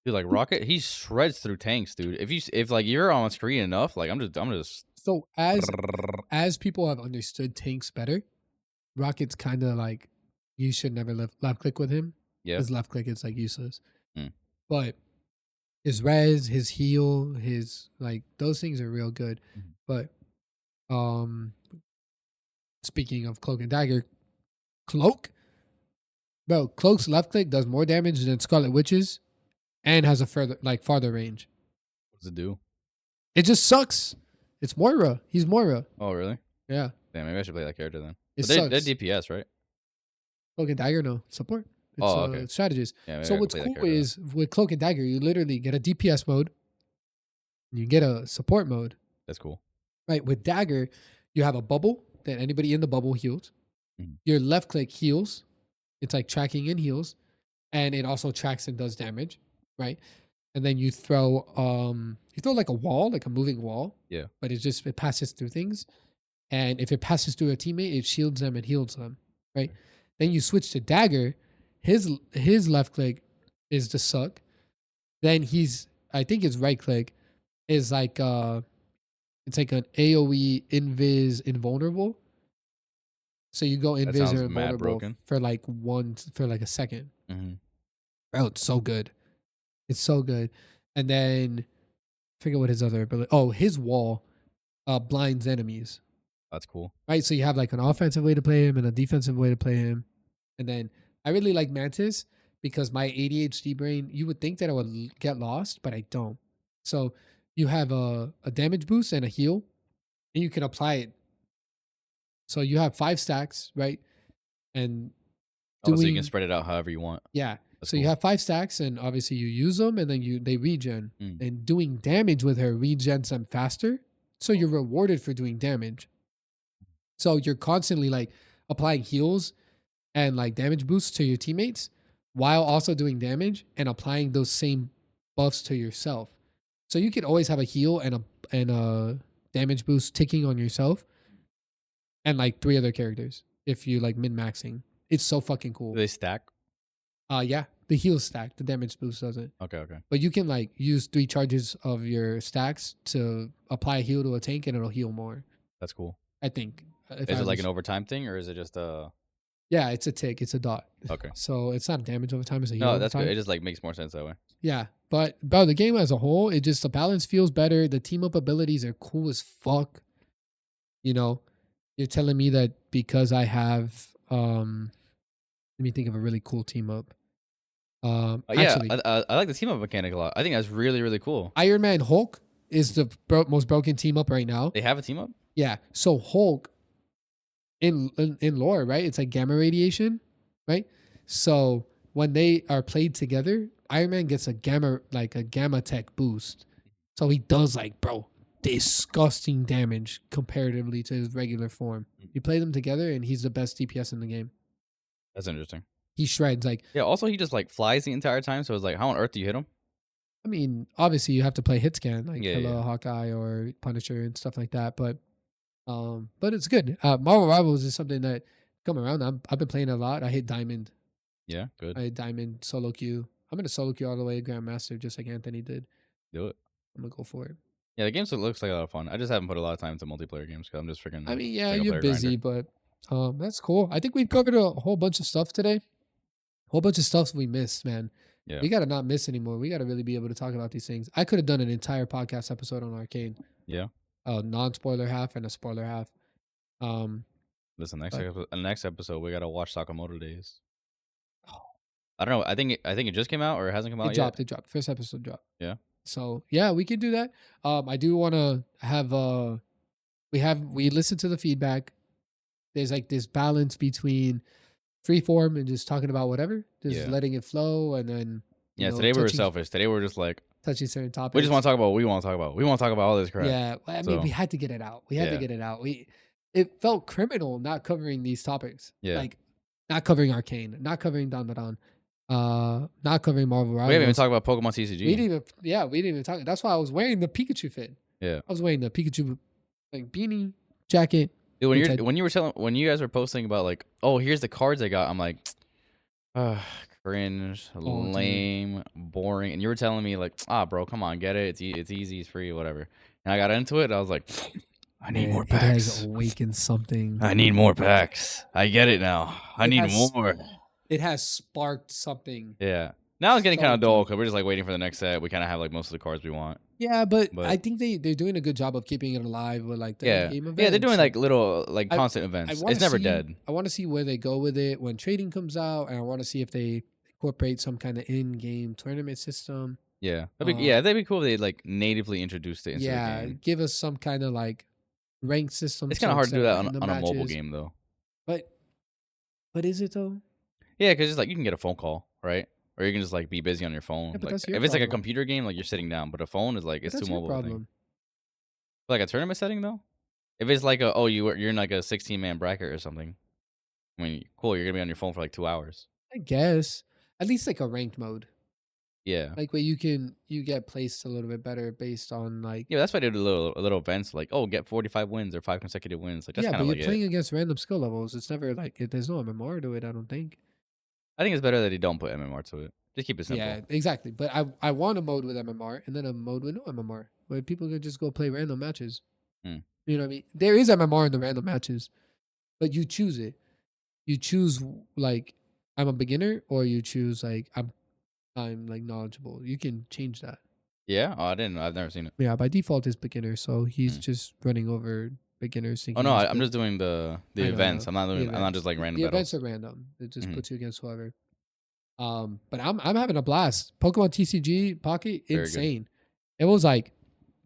Dude, like Rocket, he shreds through tanks, dude. If like you're on screen enough, like I'm just so as people have understood tanks better, Rocket's kind of like you should never left click with him. Yeah. His left click is like useless. Mm. But his res, his heal, his like those things are real good. Mhm. But speaking of Cloak and Dagger, Cloak's left click does more damage than Scarlet Witch's and has a farther range. What does it do? It just sucks. It's Moira. He's Moira. Oh, really? Yeah. Damn, maybe I should play that character then. It But they're sucks. DPS, right? Cloak and Dagger, no. Support. It's Oh, okay. strategist. Yeah. Maybe I So could what's play that cool character then. is with Cloak and Dagger, you literally get a DPS mode. And you get a support mode. That's cool. Right. With Dagger, you have a bubble that anybody in the bubble heals. Mhm. Your left click heals. It's like tracking and heals. And it also tracks and does damage. Right. And then you throw like a wall, like a moving wall. Yeah. But it passes through things. And if it passes through a teammate, it shields them and heals them. Right. Then you switch to Dagger. His left click is the suck. Then I think his right click is like it's like an AoE invis invulnerable. So you go That invis sounds or mad invulnerable broken. for like a second. Mm-hmm. Oh, it's so good. It's so good. And then I forget what his other ability. Oh, his wall blinds enemies. That's cool. Right? So you have like an offensive way to play him and a defensive way to play him. And then I really like Mantis because my ADHD brain, you would think that I would get lost, but I don't. So you have a damage boost and a heal, and you can apply it. So you have 5 stacks, right? And So you can spread it out however you want. yeah. That's So you cool. have 5 stacks, and obviously you use them, and then they regen. Mm. And doing damage with her regens them faster. So you're rewarded for doing damage. So you're constantly like applying heals and like damage boosts to your teammates while also doing damage and applying those same buffs to yourself. So you can always have a heal and a damage boost ticking on yourself and like 3 other characters. if you like min maxing. It's so fucking Do cool. they stack? Yeah, the heal stack, the damage boost doesn't. Okay. But you can like use 3 charges of your stacks to apply a heal to a tank, and it'll heal more. That's cool. I think. If Is I it like was- an overtime thing, or is it just Yeah, it's a tick. It's a dot. Okay. So it's not damage over time. It's a heal No, over that's time. good. It just like makes more sense that way. Yeah, but bro, the game as a whole, it just the balance feels better. The team up abilities are cool as fuck. You know, you're telling me that because I have let me think of a really cool team up. Yeah, Actually, I like the team up mechanic a lot. I think that's really, really cool. Iron Man Hulk is the most broken team up right now. They have a team up? Yeah, so Hulk in lore, right? It's like gamma radiation, right? So when they are played together, Iron Man gets a gamma tech boost. So he does like, bro, disgusting damage comparatively to his regular form. You play them together and he's the best DPS in the game. That's interesting. He shreds like, Yeah, also he just like flies the entire time, so it's like, how on earth do you hit him? I mean, obviously you have to play hit scan like Yeah, Hello yeah. Hawkeye or Punisher and stuff like that, but it's good. Marvel Rivals is something that come around. I've been playing a lot. I hit Diamond. Yeah, good. I hit Diamond solo queue. I'm gonna solo queue all the way to Grandmaster just like Anthony did. Do it. I'm gonna go for it. Yeah, the game looks like a lot of fun. I just haven't put a lot of time into multiplayer games because I'm just freaking. I mean, yeah, single you're player busy, grinder. but that's cool. I think we've covered a whole bunch of stuff today. Whole bunch of stuff we missed, man. Yeah. We gotta not miss anymore. We gotta really be able to talk about these things. I could have done an entire podcast episode on Arcane. Yeah. Non-spoiler half and a spoiler half. Listen, but- next episode we gotta watch Sakamoto Days. I don't know. I think it just came out or it hasn't come out yet. It dropped. First episode dropped. Yeah. So yeah, we can do that. I do want to have we listen to the feedback. There's like this balance between free form and just talking about whatever, just Yeah. letting it flow, and then Yeah. Today we were touching- selfish. Today we were just like, touching certain topics. we just want to talk about what we want to talk about. We want to talk about all this crap. Yeah, I mean, we So- had to get it out. We had to Yeah. get it out. It felt criminal not covering these topics. Yeah. Like not covering Arcane, not covering Don, not covering Marvel Rivals. We haven't even talked about Pokemon TCG. We didn't even talk. That's why I was wearing the Pikachu fit. Yeah. I was wearing the Pikachu like beanie jacket. Dude, which I- when you guys were posting about like, oh, here's the cards I got, I'm like, cringe, dude. lame, boring. And you were telling me like, bro, come on, get it. It's easy, it's free, whatever. And I got into it. And I was like, I need more It has packs. awakened something. I need more packs. I get it now. I It need has- more. It has sparked something. Yeah. Now it's getting kind of So dull deep. because we're just like waiting for the next set. We kind of have like most of the cards we want. Yeah, but But- I think they're doing a good job of keeping it alive with like the Yeah. game events. Yeah, they're doing like little like I- constant events. wanna It's never see- dead. I want to see where they go with it when trading comes out, and I want to see if they incorporate some kind of in-game tournament system. Yeah. Um, That'd be cool if they like natively introduced it into Yeah, the game. give us some kind of like ranked system. It's kind of hard to do that on a mobile game though. But is it though? Yeah, because it's like you can get a phone call, right? Or you can just like be busy on your phone. but Like, that's your if it's like a problem. computer game, like you're sitting down, but a phone is like But it's that's too your mobile. I think. problem. Like a tournament setting though. If it's like you're in like a 16-man bracket or something. I mean, cool. You're gonna be on your phone for like 2 hours. I guess at least like a ranked mode, Yeah. like where you get placed a little bit better based on like Yeah, that's why they do little events like, oh, get 45 wins or 5 consecutive wins. Like that's yeah, kind but of you're like playing it. against random skill levels. It's never like there's no MMR to it. I don't think. I think it's better that they don't put MMR to it. Just keep it simple. Yeah, exactly. But I want a mode with MMR and then a mode with no MMR where people can just go play random matches. Hmm. You know what I mean? There is MMR in the random matches, but you choose it. You choose like I'm a beginner, or you choose like I'm like knowledgeable. You can change that. Yeah? Oh, I didn't. I've never seen it. Yeah, by default is beginner, so he's Hmm. just running over beginners. Oh thinking no, he's I'm good. just doing the I know, events. I I'm not know. doing. The I'm not just like random The battles. events are random. It just Mhm. puts you against whoever. But I'm having a blast. Pokemon TCG Pocket, Very good. insane. It was like,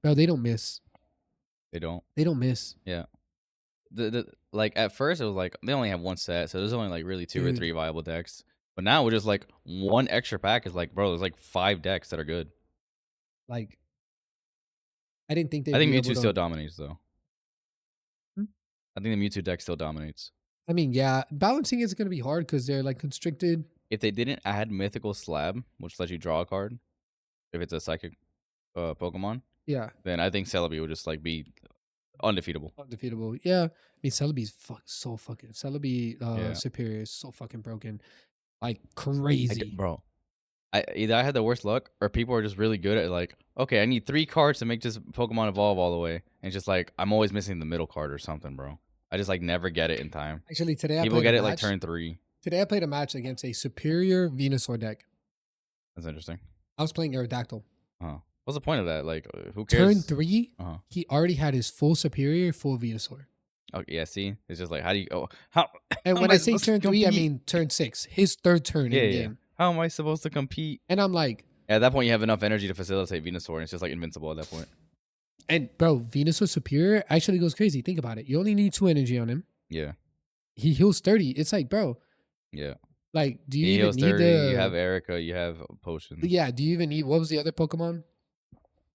bro, they don't miss. They don't. They don't miss. The like at first it was like they only have one set, so there's only like really 2 or Dude. 3 viable decks. But now we're just like one extra pack is like, bro, there's like 5 decks that are good. Like, I didn't think they. I think Mewtwo still dominates though. Hmm? I think the Mewtwo deck still dominates. I mean, yeah, balancing is going to be hard because they're like constricted. If they didn't add Mythical Slab, which lets you draw a card, if it's a psychic Pokemon, Yeah, then I think Celebi would just like be undefeatable. undefeatable. Yeah, I mean Celebi's so fucking Celebi Yeah. Superior is so fucking broken, like I crazy. d- bro. Either I had the worst luck, or people are just really good at like, okay, I need 3 cards to make this Pokemon evolve all the way, and it's just like I'm always missing the middle card or something, bro. I just like never get it in time. Actually, today I People played get a it like match. turn 3. Today I played a match against a superior Venusaur deck. That's interesting. I was playing Aerodactyl. What's the point of that? Like, who Turn cares? 3, Uh-huh. he already had his full superior, full Venusaur. Oh yeah, see, it's just like how do you? Oh, how? And how when am I say supposed to turn 3, I compete? mean turn 6. His third turn Yeah, in yeah. game. How am I supposed to compete? And I'm like, At that point, you have enough energy to facilitate Venusaur, and it's just like invincible at that point. and bro, Venusaur superior actually goes crazy. Think about it. You only need 2 energy on him. Yeah, He heals 30. It's like, bro, yeah. like, do you He even heals need 30. the? You have Erica. You have potions. Yeah, do you even need? What was the other Pokemon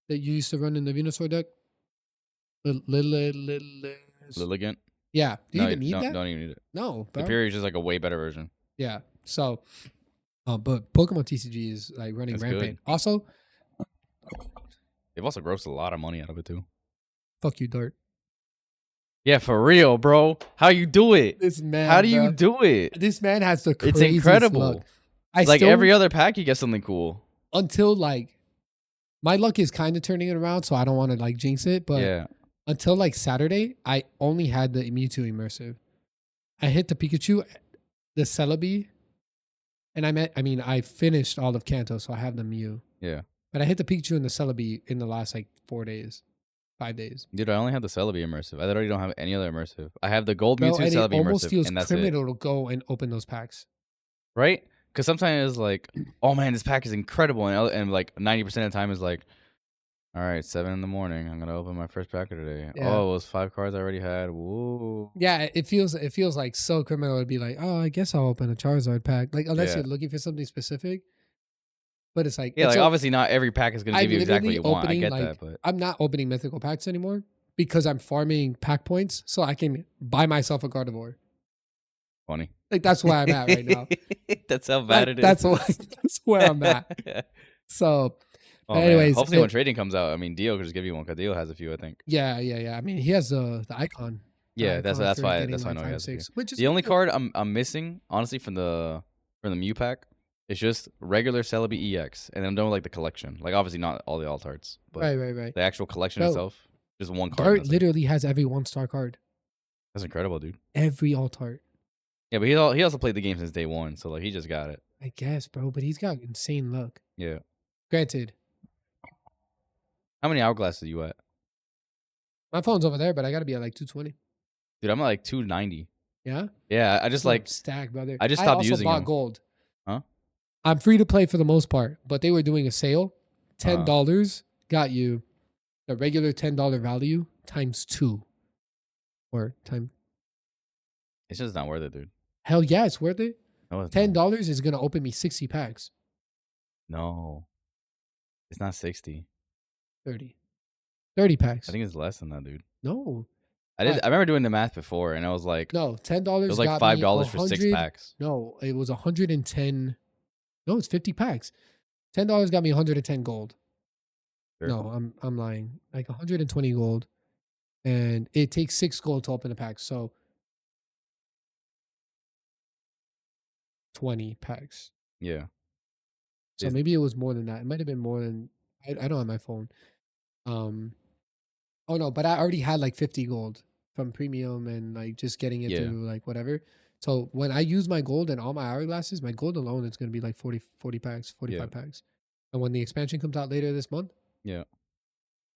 that you used to run in the Venusaur deck? Lilligant. Yeah, do you No, even need that? don't even need it. No, bro. Superior is just like a way better version. Yeah. So, but Pokemon TCG is like running That's rampant. good. Also, They've also grossed a lot of money out of it too. fuck you, Dart. Yeah, for real, bro. How you do it? This man. How do you bro, do it? This man has the It's craziest incredible. luck. I Like still, every other pack, you get something cool. until like my luck is kind of turning it around, so I don't want to like jinx it. But Yeah, until like Saturday, I only had the Mewtwo immersive. I hit the Pikachu, the Celebi, and I finished all of Kanto, so I have the Mew. yeah. But I hit the Pikachu and the Celebi in the last like 5 days. Dude, I only have the Celebi immersive. I literally don't have any other immersive. I have the gold Bro, Mewtwo and it Celebi almost immersive, feels and that's it. criminal to go and open those packs. Right? Because sometimes it's like, oh man, this pack is incredible, and like 90% of the time is like, all right, 7 in the morning, I'm gonna open my first pack of today. Yeah. Oh, those 5 cards I already had. Woo. Yeah, it feels like so criminal to be like, oh, I guess I'll open a Charizard pack. Like unless Yeah. you're looking for something specific. But it's like Yeah, it's like a- obviously not every pack is gonna I'm give you exactly what you literally want. I opening, get like, that, but I'm not opening mythical packs anymore because I'm farming pack points so I can buy myself a Gardevoir. funny. Like that's where I'm at right now. That's how bad it is. That's where I'm at. So Oh, man. anyways, Hopefully when trading comes out, I mean, Dio could just give you one because Dio has a few, I think. yeah. I mean, he has the icon. Yeah, that's icon for why getting, I like, know he 5, has a few. 6, which is The only cool. card I'm missing, honestly, from the Mew pack, is just regular Celebi EX, and then I'm done with like the collection. Like obviously not all the alt arts, but Right. the actual collection Bro, itself, just one card. Dart and that's it. literally has every 1-star card. That's incredible, dude. Every alt art. Yeah, but he also played the game since day 1, so like he just got it. I guess, bro, but he's got insane luck. Yeah. Granted, How many hourglasses are you at? my phone's over there, but I gotta be at like 220. Dude, I'm at like 290. Yeah? Yeah, I just So I'm like stacked, brother. I just stopped also using bought them. gold. Huh? I'm free to play for the most part, but they were doing a sale. $10 got you the regular $10 value times 2. Or time. it's just not worth it, dude. Hell yeah, it's worth it. No, it's not. $10 is gonna open me 60 packs. No. It's not 60. 30. 30 packs. I think it's less than that, dude. No. I remember doing the math before, and I was like, No, $10 it was like got $5 me for 6 100 packs. No, it was 110. No, it's 50 packs. $10 got me 110 gold. Sure. No, I'm lying. Like 120 gold. And it takes 6 gold to open a pack. So 20 packs. Yeah. So Is- maybe it was more than that. It might have been more than I don't have my phone. Oh no, but I already had like 50 gold from premium and like just getting it Yeah. through like whatever. So when I use my gold and all my hourglasses, my gold alone is gonna be like 40 packs, 45 packs. And when the expansion comes out later this month, Yeah.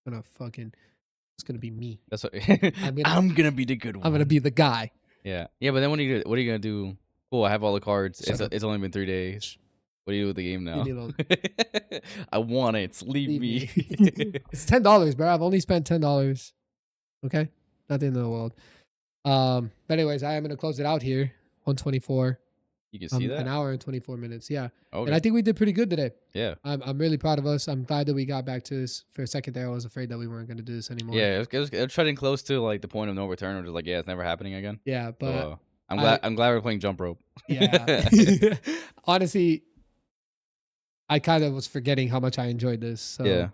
it's gonna be me. That's what I'm I'm gonna- gonna be the good one. I'm gonna be the guy. Yeah. Yeah, but then what are you gonna do? Cool, I have all the cards. Shut up. It's only been 3 days. What do you do with the game now? me alone. I want it. Leave Leave me. It's $10, bro. I've only spent $10. Okay, not the end of the world. But anyways, I am gonna close it out here. 124. You can see that. An hour and 24 minutes. Yeah, Okay. and I think we did pretty good today. Yeah. I'm really proud of us. I'm glad that we got back to this. For a second there, I was afraid that we weren't gonna do this anymore. Yeah, it was treading close to like the point of no return, which is like, yeah, it's never happening again. Yeah, So, but I'm glad we're playing jump rope. yeah. Honestly, I kind of was forgetting how much I enjoyed this. So Yeah.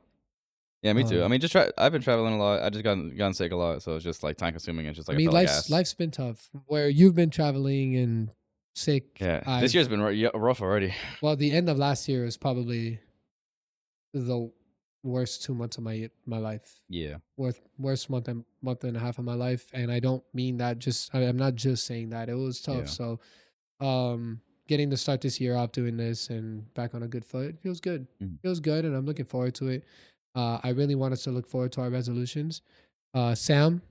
Yeah, me too. I Um, mean, I've been traveling a lot. I just gotten sick a lot, so it's just like time consuming and just I like I mean, felt like ass. life's been tough. Where you've been traveling and sick, Yeah, this I've year's been rough already. well, the end of last year was probably the worst 2 months of my life. Yeah, Worst month and a half of my life, and I don't mean that I'm not just saying that. It was tough. Yeah. So, getting to start this year off doing this and back on a good foot feels good. Mhm. Feels good, and I'm looking forward to it. I really want us to look forward to our resolutions. Sam,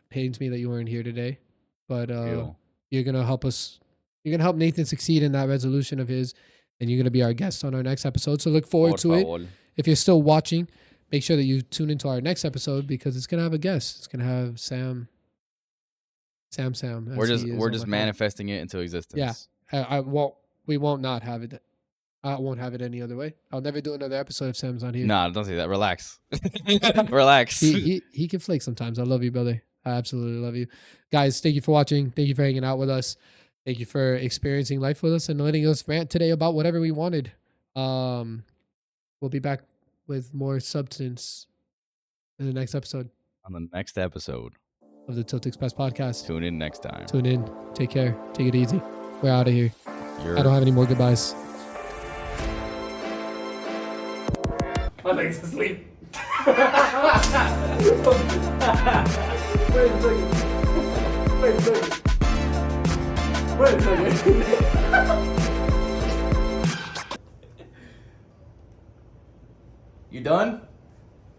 pains me that you weren't here today, but Feel. you're gonna help us. You're gonna help Nathan succeed in that resolution of his, and you're gonna be our guest on our next episode. So look forward Por to it. favor. If you're still watching, make sure that you tune into our next episode because it's gonna have a guest. It's gonna have Sam. Sam. We're as just he is we're on just my phone. manifesting it into existence. I won't. We won't not have it. I won't have it any other way. I'll never do another episode if Sam's not here. Nah, don't say that. Relax. Relax. He can flake sometimes. I love you, brother. I absolutely love you, guys. Thank you for watching. Thank you for hanging out with us. Thank you for experiencing life with us and letting us rant today about whatever we wanted. We'll be back with more substance in the next episode On the next episode. of the Tilt Express podcast. Tune in next time. Tune in. Take care. Take it easy. We're out of here. You're I don't have any more goodbyes. My legs asleep. Wait a second. Wait a second. Wait a second. You done?